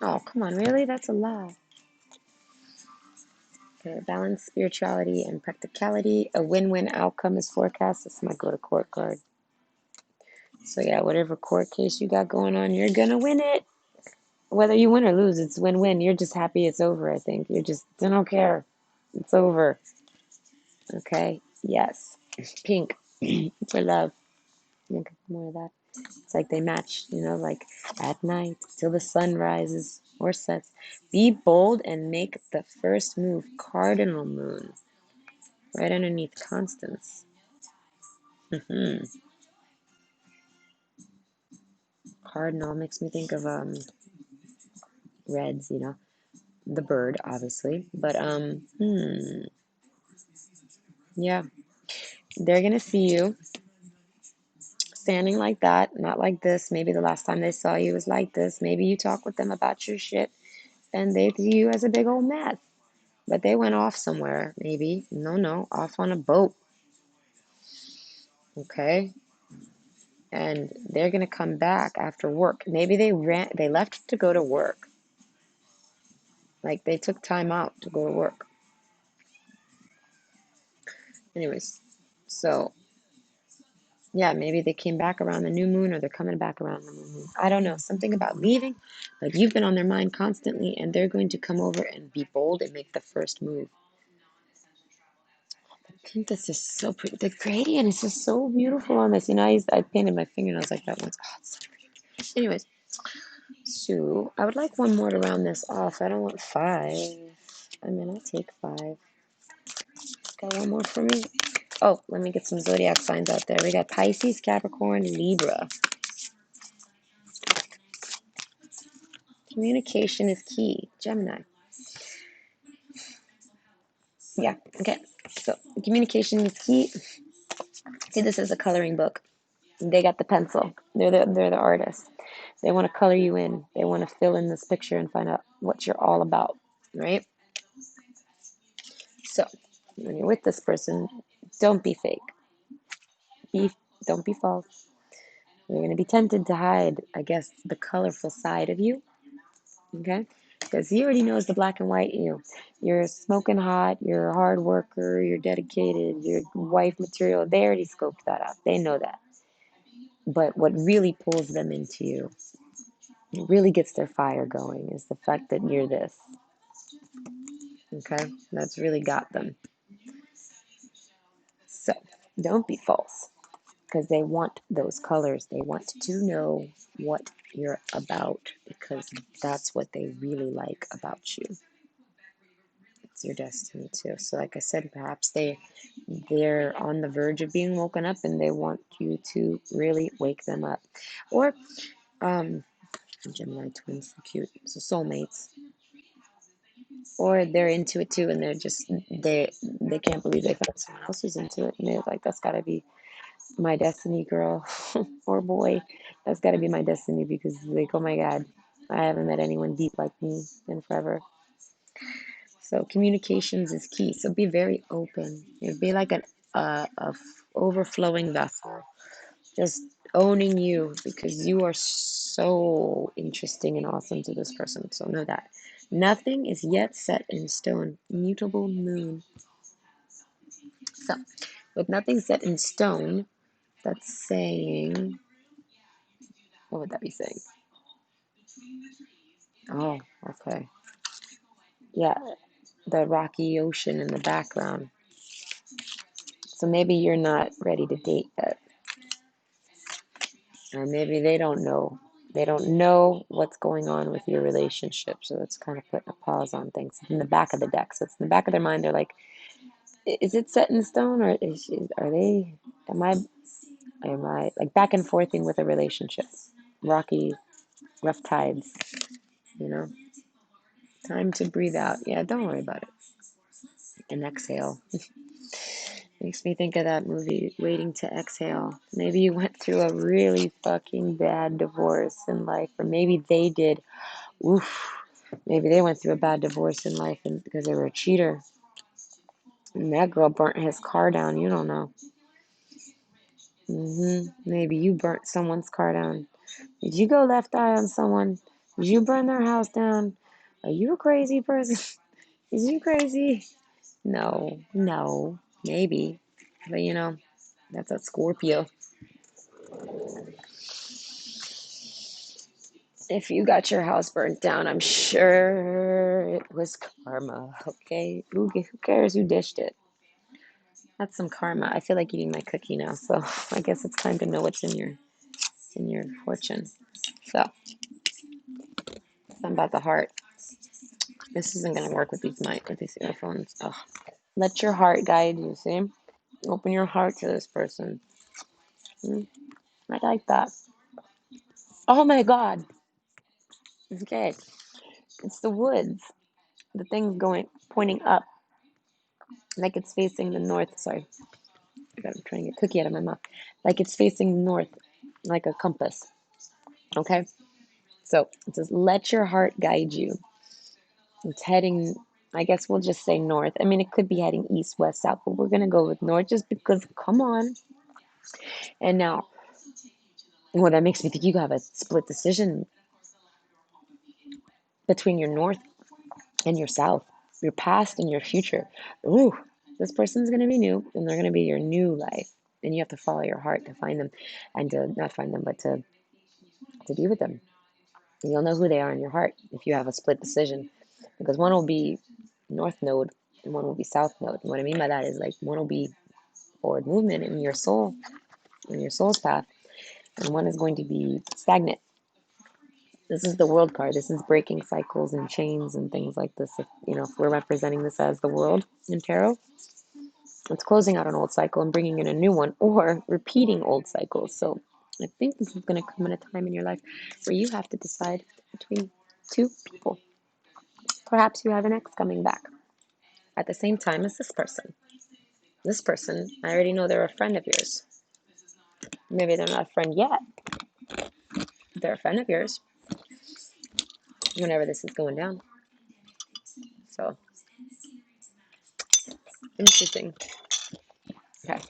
Oh, come on, really? That's a lie. Okay, balance, spirituality, and practicality. A win-win outcome is forecast. This is my go to court card. So yeah, whatever court case you got going on, you're gonna win it. Whether you win or lose, it's win-win. You're just happy it's over, I think. I don't care. It's over. Okay? Yes. Pink. For love. Think more of that. It's like they match, like at night till the sun rises or sets. Be bold and make the first move. Cardinal moon. Right underneath Constance. Cardinal makes me think of reds, the bird, obviously. But yeah. they're going to see you standing like that, not like this. Maybe the last time they saw you was like this. Maybe you talk with them about your shit and they see you as a big old mess. But they went off somewhere, maybe. No, off on a boat. Okay? And they're going to come back after work. Maybe they left to go to work. Like they took time out to go to work. Anyways, so yeah, maybe they came back around the new moon or they're coming back around the new moon. I don't know. Something about leaving, but you've been on their mind constantly and they're going to come over and be bold and make the first move. I think this is so pretty. The gradient is just so beautiful on this. You know, I painted my fingernails like that once. Oh, it's so pretty. Anyways, so I would like one more to round this off. I don't want 5. I mean, I'll take 5. Got one more for me? Oh, let me get some zodiac signs out there. We got Pisces, Capricorn, Libra. Communication is key. Gemini. Yeah, okay. So communication is key. See, this is a coloring book. They got the pencil. They're the artists. They want to color you in. They want to fill in this picture and find out what you're all about, right? So when you're with this person, don't be fake. Don't be false. You're going to be tempted to hide, I guess, the colorful side of you, okay? Because he already knows the black and white you. You're smoking hot, you're a hard worker, you're dedicated, you're wife material. They already scoped that out. They know that. But what really pulls them into you, it really gets their fire going, is the fact that you're this, okay? That's really got them. So don't be false. Because they want those colors. They want to know what you're about because that's what they really like about you. It's your destiny too. So like I said, perhaps they're on the verge of being woken up and they want you to really wake them up. Or Gemini twins, so cute. So soulmates. Or they're into it too and they can't believe they found someone else who's into it and they're like, that's gotta be my destiny, girl or boy. That's got to be my destiny because, like, oh my God, I haven't met anyone deep like me in forever. So communications is key. So be very open. Be like a overflowing vessel, just owning you because you are so interesting and awesome to this person. So know that nothing is yet set in stone. Mutable moon. So with nothing set in stone, that's saying, what would that be saying? Oh, okay. Yeah, the rocky ocean in the background. So maybe you're not ready to date yet. Or maybe they don't know. They don't know what's going on with your relationship. So that's kind of putting a pause on things. It's in the back of the deck. So it's in the back of their mind. They're like, is it set in stone or are they, am I like back and forthing with a relationship? Rocky, rough tides, you know? Time to breathe out. Yeah, don't worry about it. And exhale. Makes me think of that movie, Waiting to Exhale. Maybe you went through a really fucking bad divorce in life, or maybe they did. Oof. Maybe they went through a bad divorce in life and because they were a cheater. And that girl burnt his car down. You don't know. Maybe you burnt someone's car down. Did you go left eye on someone? Did you burn their house down? Are you a crazy person? Is you crazy? No, maybe. But you know, that's a Scorpio. If you got your house burnt down, I'm sure it was karma. Okay, who cares who dished it? That's some karma. I feel like eating my cookie now, so I guess it's time to know what's in your fortune. So, something about the heart. This isn't gonna work with these earphones. Ugh. Let your heart guide you. See, open your heart to this person. I like that. Oh my God. Okay, it's the woods. The thing's going pointing up, like it's facing the north. Sorry. God, I'm trying to get cookie out of my mouth. Like it's facing north, like a compass. Okay? So it says, let your heart guide you. It's heading, I guess we'll just say north. I mean, it could be heading east, west, south, but we're going to go with north just because, come on. And now, well, that makes me think you have a split decision between your north and your south, your past and your future. Ooh, this person's going to be new and they're going to be your new life. And you have to follow your heart to find them and to not find them, but to be with them. And you'll know who they are in your heart if you have a split decision because one will be north node and one will be south node. And what I mean by that is like one will be forward movement in your soul, in your soul's path, and one is going to be stagnant. This is the world card. This is breaking cycles and chains and things like this. If we're representing this as the world in tarot, it's closing out an old cycle and bringing in a new one or repeating old cycles. So I think this is going to come in a time in your life where you have to decide between two people. Perhaps you have an ex coming back at the same time as this person. This person, I already know they're a friend of yours. Maybe they're not a friend yet. They're a friend of yours whenever this is going down. So, interesting. Okay.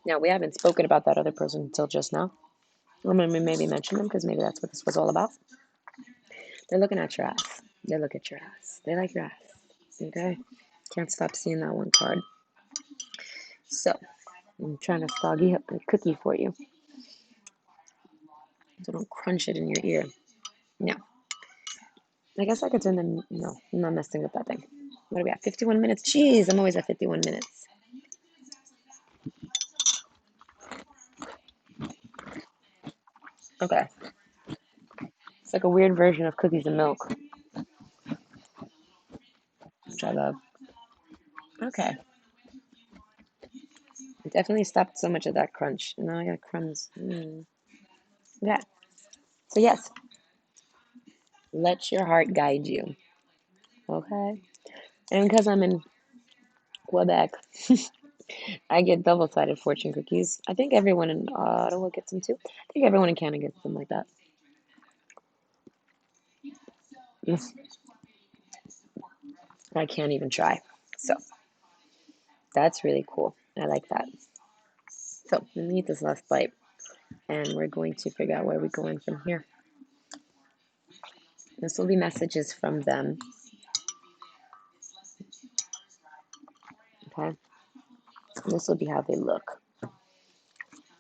Now, we haven't spoken about that other person until just now. I'm going to maybe mention them because maybe that's what this was all about. They're looking at your ass. They look at your ass. They like your ass. Okay? Can't stop seeing that one card. So, I'm trying to soggy up a cookie for you. So don't crunch it in your ear. Now, I guess I could turn them. No, I'm not messing with that thing. What are we at? 51 minutes? Jeez, I'm always at 51 minutes. Okay. It's like a weird version of cookies and milk, which I love. Okay. It definitely stopped so much of that crunch. And now I got crumbs. Yeah. So, yes, let your heart guide you. Okay. And because I'm in Quebec, I get double sided fortune cookies. I think everyone in Ottawa gets them too. I think everyone in Canada gets them like that. I can't even try. So, that's really cool. I like that. So, let me eat this last bite. And we're going to figure out where we're going from here. This will be messages from them. Okay. This will be how they look.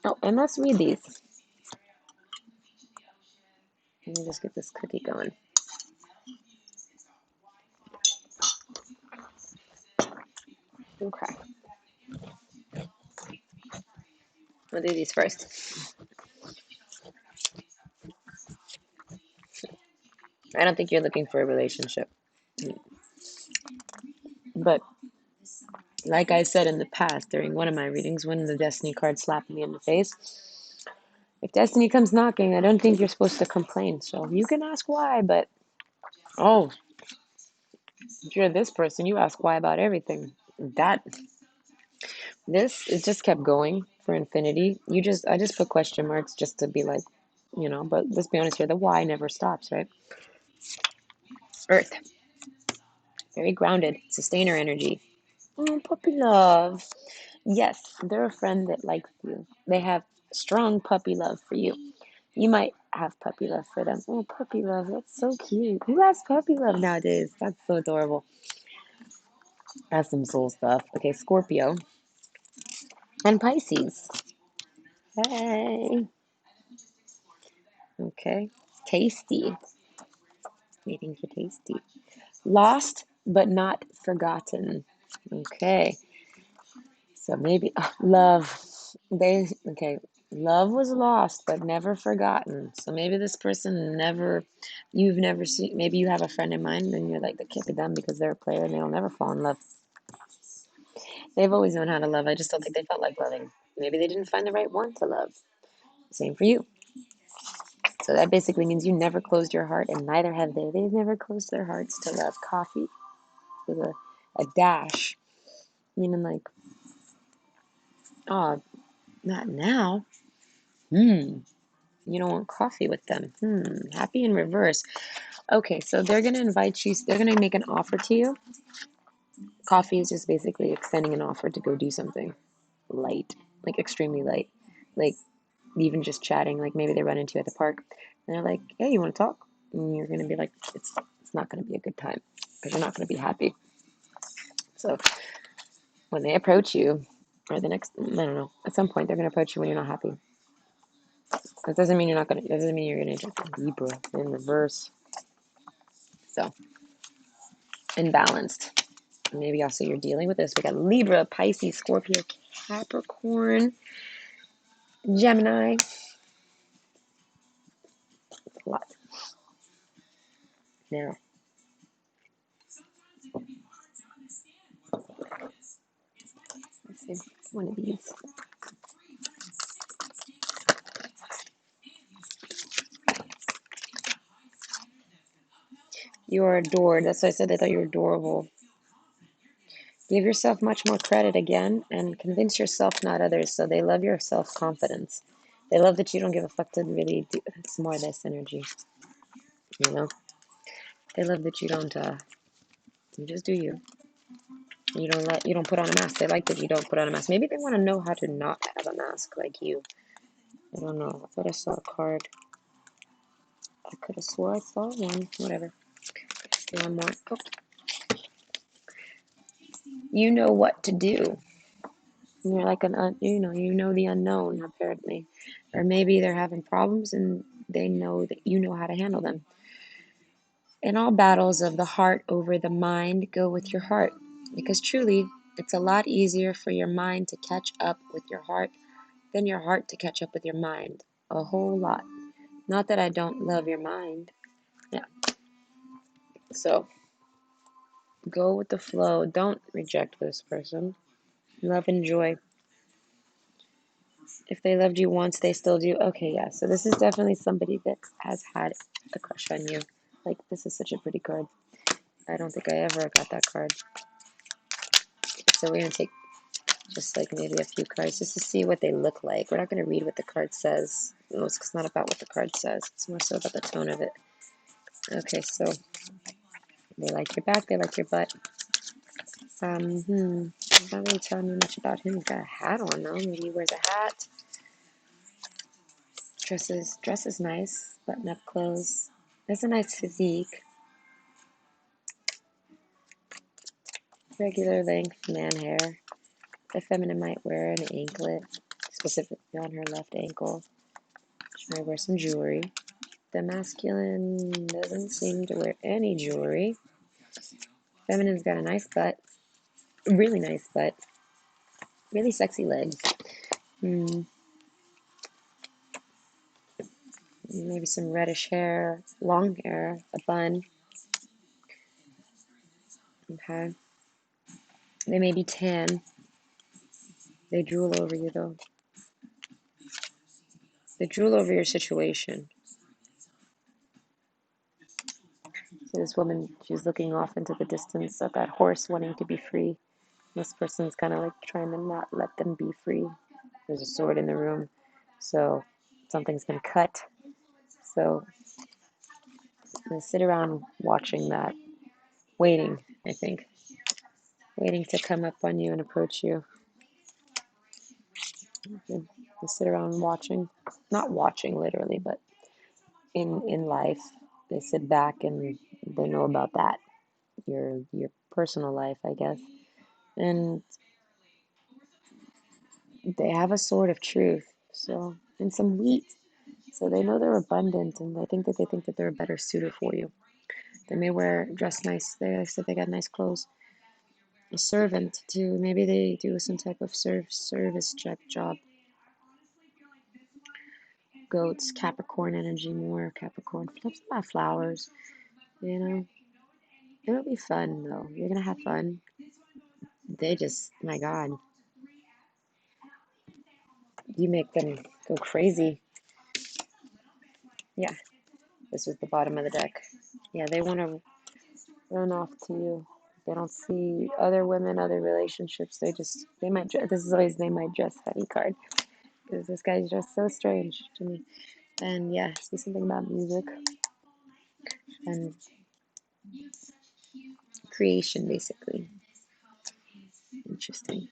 Oh, and let's read these. Let me just get this cookie going. Okay. We'll do these first. I don't think you're looking for a relationship. But like I said in the past, during one of my readings, when the Destiny card slapped me in the face, if Destiny comes knocking, I don't think you're supposed to complain. So you can ask why, but oh, if you're this person, you ask why about everything. It just kept going for infinity. I just put question marks just to be like, but let's be honest here, the why never stops, right? Earth, very grounded, sustainer energy. Oh, puppy love. Yes, they're a friend that likes you. They have strong puppy love for you. You might have puppy love for them. Oh, puppy love, that's so cute. Who has puppy love nowadays? That's so adorable. That's some soul stuff. Okay, Scorpio and Pisces. Hey. Okay. Tasty. Waiting for tasty. Lost but not forgotten. Okay. So maybe love. Okay. Love was lost but never forgotten. So maybe this person you've never seen. Maybe you have a friend in mind and you're like, that can't be them because they're a player and they'll never fall in love. They've always known how to love. I just don't think they felt like loving. Maybe they didn't find the right one to love. Same for you. So that basically means you never closed your heart, and neither have they. They've never closed their hearts to love. Coffee. with a dash. Meaning like, oh, not now. You don't want coffee with them. Happy in reverse. Okay, so they're going to invite you, they're going to make an offer to you. Coffee is just basically extending an offer to go do something light, like extremely light. Like even just chatting, like maybe they run into you at the park and they're like, hey, you want to talk? And you're going to be like, it's not going to be a good time because you're not going to be happy. So when they approach you, or the next, I don't know, at some point they're going to approach you when you're not happy. That doesn't mean you're not going to, that doesn't mean you're going to eject Libra in reverse. So, imbalanced. Maybe also you're dealing with this. We got Libra, Pisces, Scorpio, Capricorn, Gemini. It's a lot. Now, let's see, one of these. You're adored. That's why I said I thought you were adorable. Give yourself much more credit again and convince yourself, not others. So they love your self-confidence. They love that you don't give a fuck to really do. It's more this energy, you know? They love that you don't, you just do you. You don't put on a mask. They like that you don't put on a mask. Maybe they want to know how to not have a mask like you. I don't know. I thought I saw a card. I could have swore I saw one. Whatever. One more. Oh. You know what to do. You're like you know the unknown apparently, or maybe they're having problems and they know that you know how to handle them. In all battles of the heart over the mind, go with your heart, because truly, it's a lot easier for your mind to catch up with your heart than your heart to catch up with your mind. A whole lot. Not that I don't love your mind. Yeah. So go with the flow. Don't reject this person. Love and joy. If they loved you once, they still do. Okay, yeah. So this is definitely somebody that has had a crush on you. Like, this is such a pretty card. I don't think I ever got that card. So we're going to take just like maybe a few cards just to see what they look like. We're not going to read what the card says. It's not about what the card says. It's more so about the tone of it. Okay, so they like your back. They like your butt. It's not really telling me much about him. He's got a hat on, though. Maybe he wears a hat. Dress is nice. Button-up clothes. That's a nice physique. Regular length man hair. The feminine might wear an anklet, specifically on her left ankle. She might wear some jewelry. The masculine doesn't seem to wear any jewelry. Feminine's got a nice butt. Really nice butt. Really sexy legs. Maybe some reddish hair, long hair, a bun. Okay. They may be tan. They drool over you, though. They drool over your situation. So this woman, she's looking off into the distance at that horse wanting to be free. This person's kind of like trying to not let them be free. There's a sword in the room, so something's been cut. So they sit around watching that, waiting, I think. Waiting to come up on you and approach you. They sit around watching. Not watching literally, but in life. They sit back and they know about that. Your personal life, I guess. And they have a sword of truth, so, and some wheat. So they know they're abundant, and they think that they're better suited for you. They may dress nice. They said they got nice clothes. A servant too. Maybe they do some type of service job. Goats, Capricorn energy more. Capricorn flips about flowers. You know, it'll be fun though. You're gonna have fun. They just, my God, you make them go crazy. Yeah, this was the bottom of the deck. Yeah, they want to run off to you. They don't see other women, other relationships. They might, this is always they might dress funny card. Because this guy's just so strange to me. And yeah, see something about music and creation, basically. Interesting.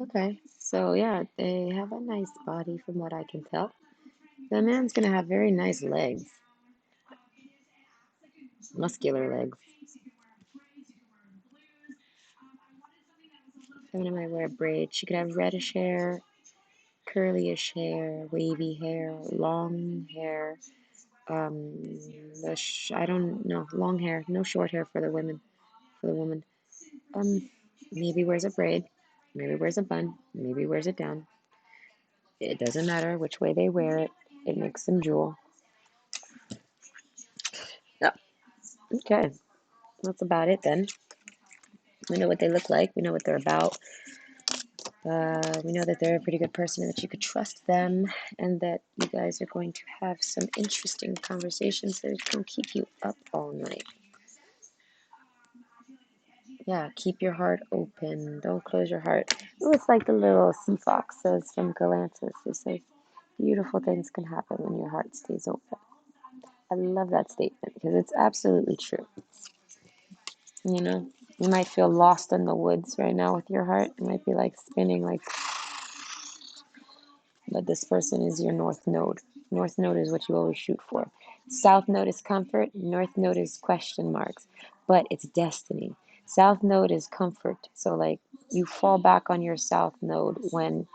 Okay, so yeah, they have a nice body from what I can tell. The man's gonna have very nice legs, muscular legs. Feminine might wear a braid. She could have reddish hair, curlyish hair, wavy hair, long hair. I don't know, long hair, no short hair for the women, for the woman. Um, maybe wears a braid, maybe wears a bun, maybe wears it down. It doesn't matter which way they wear it. It makes them jewel. Yeah. Okay, that's about it then. We know what they look like. We know what they're about. We know that they're a pretty good person and that you could trust them, and that you guys are going to have some interesting conversations that don't keep you up all night. Yeah, keep your heart open. Don't close your heart. Ooh, it's like the little sea fox says from Galantis. It says, beautiful things can happen when your heart stays open. I love that statement because it's absolutely true. You know, you might feel lost in the woods right now with your heart. It might be like spinning, like, but this person is your north node. North node is what you always shoot for. South node is comfort. North node is question marks, but it's destiny. South node is comfort. So, like, you fall back on your south node when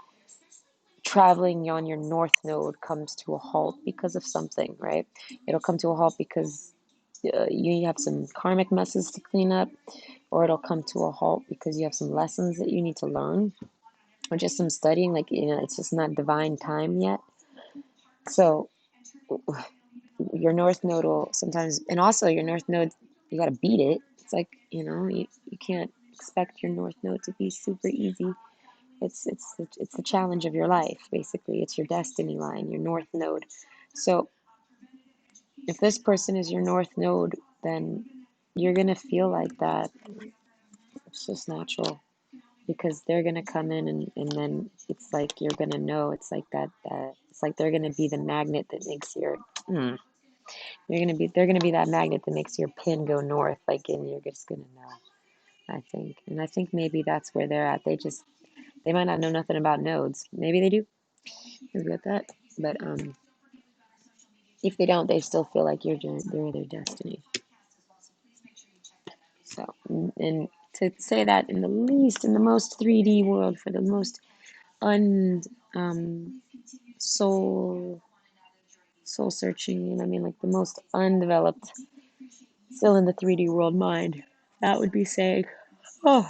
traveling on your north node comes to a halt because of something, right? It'll come to a halt because you have some karmic messes to clean up, or it'll come to a halt because you have some lessons that you need to learn, or just some studying. Like, it's just not divine time yet. So your north node will sometimes, and also your north node, you got to beat it. It's like, you can't expect your north node to be super easy. It's the challenge of your life, basically. It's your destiny line, your north node. So if this person is your north node, then you're gonna feel like that. It's just natural because they're gonna come in, and then it's like you're gonna know. It's like that it's like they're gonna be the magnet that makes your they're gonna be that magnet that makes your pin go north, like, and you're just gonna know, I think. And I think maybe that's where they're at. They might not know nothing about nodes. Maybe they do. Maybe at that. But if they don't, they still feel like they're their destiny. So, and to say that in the most 3D world, for the most un soul soul searching, I mean, like the most undeveloped, still in the 3D world mind, that would be saying, oh,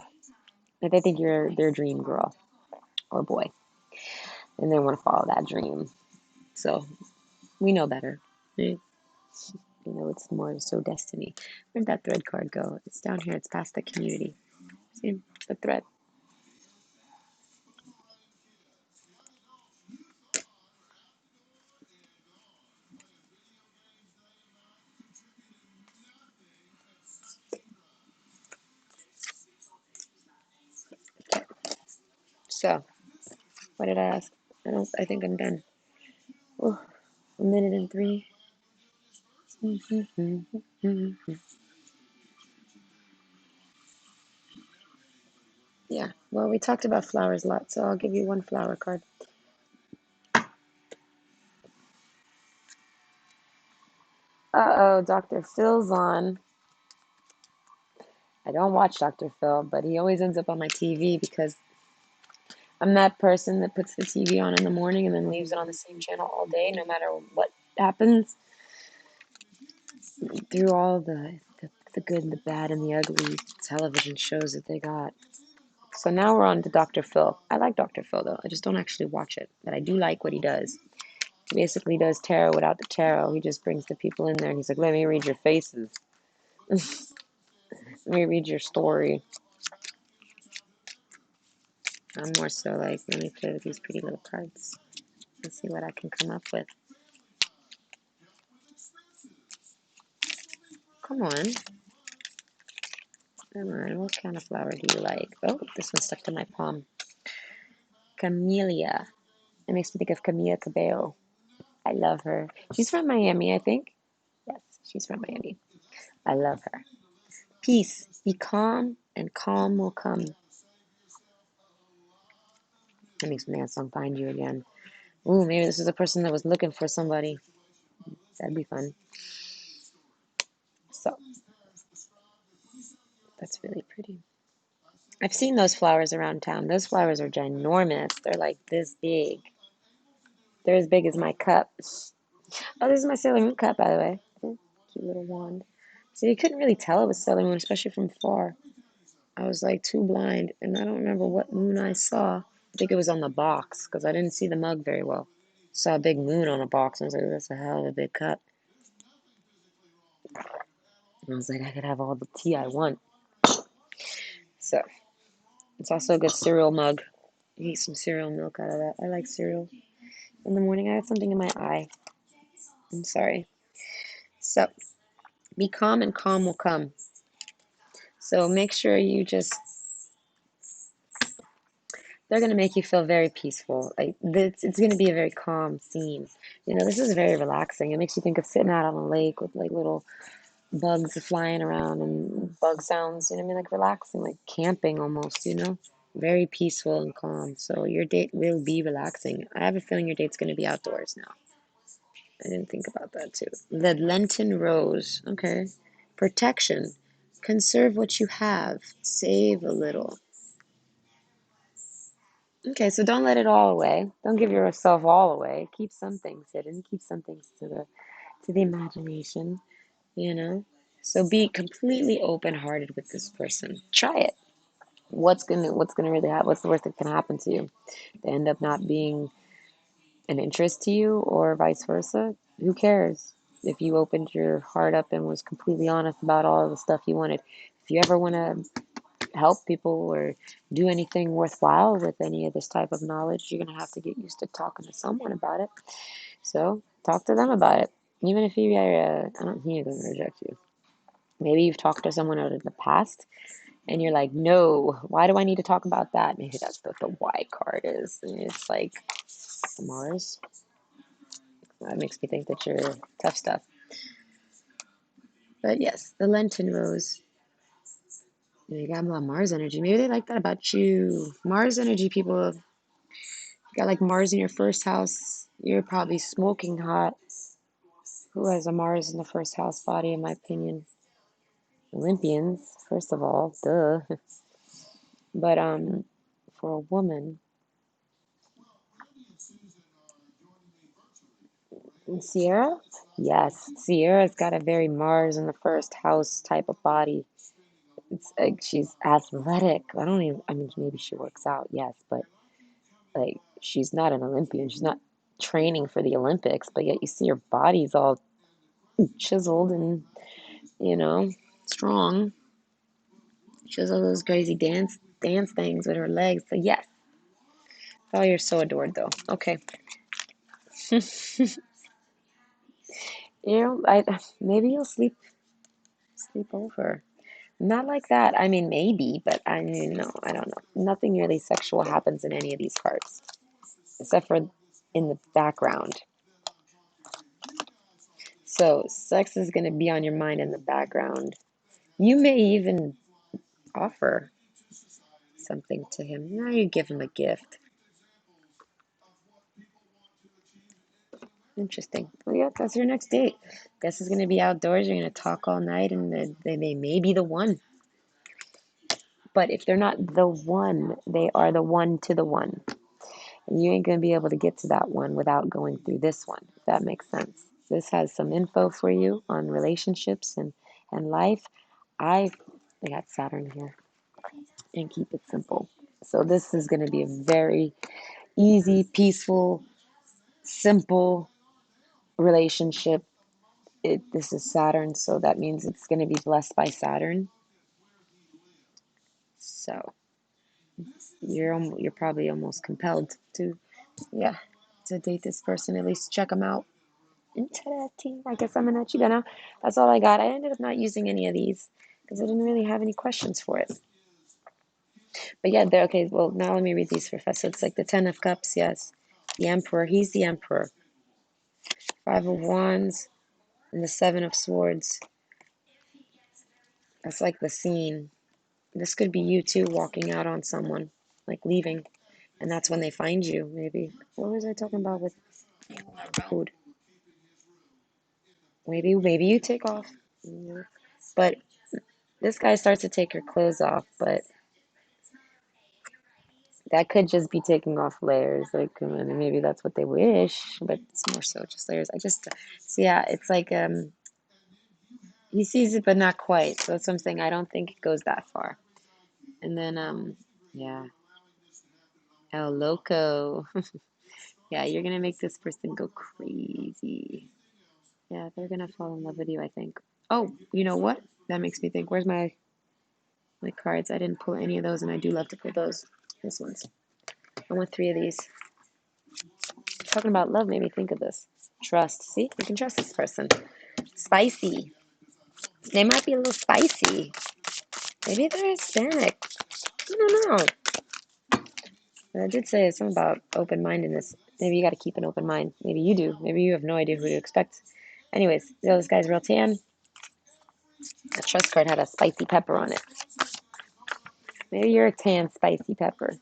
that they think you're their dream girl or boy, and they want to follow that dream. So we know better, right? It's more so destiny. Where'd that thread card go? It's down here. It's past the community. See the thread. So, what did I ask? I think I'm done. Oh, a minute and three. Yeah, well, we talked about flowers a lot, so I'll give you one flower card. Uh-oh, Dr. Phil's on. I don't watch Dr. Phil, but he always ends up on my TV because I'm that person that puts the TV on in the morning and then leaves it on the same channel all day, no matter what happens, through all the good and the bad and the ugly television shows that they got. So now we're on to Dr. Phil. I like Dr. Phil, though. I just don't actually watch it, but I do like what he does. He basically does tarot without the tarot. He just brings the people in there and he's like, let me read your faces. Let me read your story. I'm more so like, let me play with these pretty little cards and see what I can come up with. Come on. Come on, what kind of flower do you like? Oh, this one stuck to my palm. Camellia. It makes me think of Camila Cabello. I love her. She's from Miami, I think. Yes, she's from Miami. I love her. Peace. Be calm, and calm will come. That makes me think of that song, Find You Again. Ooh, maybe this is a person that was looking for somebody. That'd be fun. So, that's really pretty. I've seen those flowers around town. Those flowers are ginormous. They're like this big. They're as big as my cup. Oh, this is my Sailor Moon cup, by the way. Cute little wand. So you couldn't really tell it was Sailor Moon, especially from far. I was like too blind, and I don't remember what moon I saw. I think it was on the box because I didn't see the mug very well. Saw a big moon on a box, and I was like, that's a hell of a big cup. And I was like, I could have all the tea I want. So it's also a good cereal mug. You eat some cereal milk out of that. I like cereal. In the morning, I had something in my eye. I'm sorry. So be calm, and calm will come. So make sure you just, they're going to make you feel very peaceful. Like it's going to be a very calm scene. This is very relaxing. It makes you think of sitting out on a lake with like little bugs flying around and bug sounds, what I mean? Like relaxing, like camping almost. Very peaceful and calm. So your date will be relaxing. I have a feeling your date's going to be outdoors now. I didn't think about that too. The Lenten rose. Okay. Protection. Conserve what you have. Save a little. Okay, so don't let it all away. Don't give yourself all away. Keep some things hidden. Keep some things to the imagination, you know? So be completely open-hearted with this person. Try it. What's gonna really happen? What's the worst that can happen to you? They end up not being an interest to you or vice versa? Who cares? If you opened your heart up and was completely honest about all the stuff you wanted. If you ever want to help people or do anything worthwhile with any of this type of knowledge, you're going to have to get used to talking to someone about it. So talk to them about it. Even if I don't think you're going to reject you. Maybe you've talked to someone out in the past and you're like, no, why do I need to talk about that? Maybe that's what the Y card is. And it's like Mars. That makes me think that you're tough stuff. But yes, the Lenten rose. You got a lot of Mars energy. Maybe they like that about you. Mars energy people, got like Mars in your first house. You're probably smoking hot. Who has a Mars in the first house body, in my opinion? Olympians, first of all, duh. But for a woman, Sierra, yes, Sierra's got a very Mars in the first house type of body. It's like she's athletic. I mean, maybe she works out, yes, but like she's not an Olympian. She's not training for the Olympics, but yet you see her body's all chiseled and, you know, strong. She does all those crazy dance things with her legs. So yes. Oh, you're so adored though. Okay. Maybe you'll sleep over. Not like that. I mean, maybe, but I mean, no, I don't know. Nothing really sexual happens in any of these cards, except for in the background. So sex is going to be on your mind in the background. You may even offer something to him. Now you give him a gift. Interesting. Well, yeah, that's your next date. Guess it's going to be outdoors. You're going to talk all night, and they may be the one. But if they're not the one, they are the one to the one. And you ain't going to be able to get to that one without going through this one, if that makes sense. This has some info for you on relationships and life. I got Saturn here and keep it simple. So this is going to be a very easy, peaceful, simple relationship. This is Saturn, so that means it's going to be blessed by Saturn. So you're probably almost compelled to, yeah, to date this person, at least check them out. Interesting. I guess I'm gonna let you go now. That's all I got. I ended up not using any of these. because I didn't really have any questions for it. But yeah, they're okay. Well, now let me read these for Fess. So it's like the Ten of Cups, yes. The Emperor, he's the Emperor. Five of Wands and the Seven of Swords. That's like the scene. This could be you too, walking out on someone, like leaving, and that's when they find you. Maybe. What was I talking about with food? Maybe you take off. But this guy starts to take her clothes off, but that could just be taking off layers. Like, I mean, maybe that's what they wish, but it's more so just layers. I just, so yeah, it's like he sees it, but not quite. So that's what I'm saying. I don't think it goes that far. And then yeah, El Loco. Yeah, you're gonna make this person go crazy. Yeah, they're gonna fall in love with you, I think. Oh, you know what? That makes me think. Where's my cards? I didn't pull any of those, and I do love to pull those. This one's. I want three of these. Talking about love made me think of this. Trust. See, you can trust this person. Spicy. They might be a little spicy. Maybe they're Hispanic. I don't know. But I did say something about open-mindedness. Maybe you got to keep an open mind. Maybe you do. Maybe you have no idea who to expect. Anyways, you know, this guy's real tan. The trust card had a spicy pepper on it. Maybe you're a tan spicy pepper.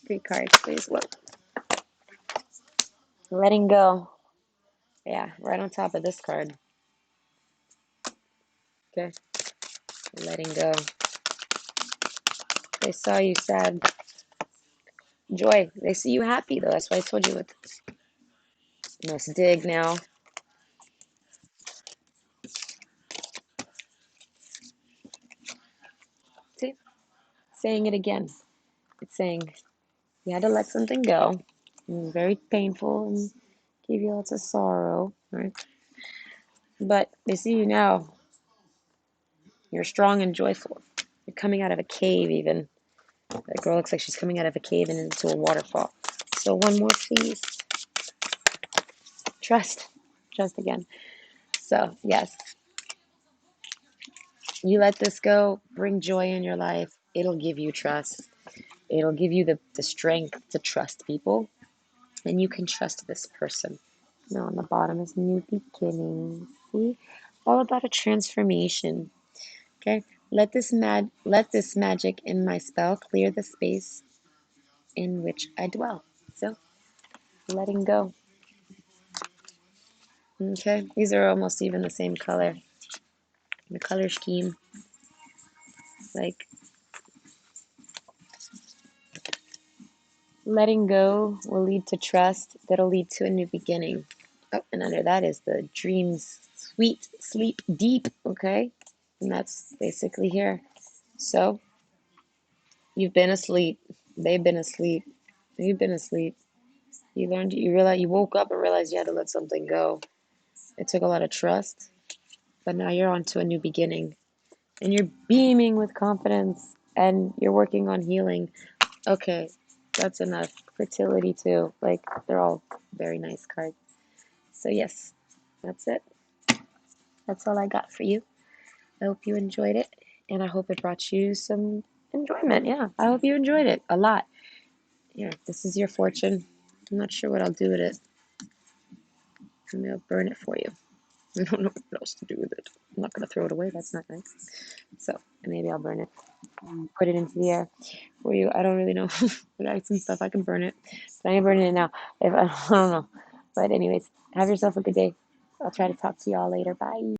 Three cards, please. Whoa. Letting go. Yeah, right on top of this card. Okay. Letting go. They saw you sad. Joy. They see you happy, though. That's why I told you what. Must dig now. See? Saying it again. It's saying you had to let something go. It was very painful and gave you lots of sorrow, right? But they see you now. You're strong and joyful. You're coming out of a cave, even. That girl looks like she's coming out of a cave and into a waterfall. So one more, please. Trust. Trust again. So, yes, you let this go, bring joy in your life. It'll give you trust. It'll give you the strength to trust people. And you can trust this person. Now on the bottom is new beginnings. See? All about a transformation. Okay? Let this magic in my spell clear the space in which I dwell. So, letting go. Okay? These are almost even the same color. The color scheme. Like, letting go will lead to trust. That'll lead to a new beginning. Oh, and under that is the dreams sweet, sleep deep. Okay? And that's basically here. So, you've been asleep. They've been asleep. You've been asleep. You woke up and realized you had to let something go. It took a lot of trust, but now you're on to a new beginning. And you're beaming with confidence and you're working on healing. Okay, that's enough. Fertility too. Like, they're all very nice cards. So yes, that's it. That's all I got for you. I hope you enjoyed it, and I hope it brought you some enjoyment. Yeah, I hope you enjoyed it a lot. Yeah, this is your fortune. I'm not sure what I'll do with it. Maybe I'll burn it for you. I don't know what else to do with it. I'm not going to throw it away. That's not nice. So maybe I'll burn it. Put it into the air for you. I don't really know. I got some stuff. I can burn it. But I ain't burning it now. If I don't know. But anyways, have yourself a good day. I'll try to talk to y'all later. Bye.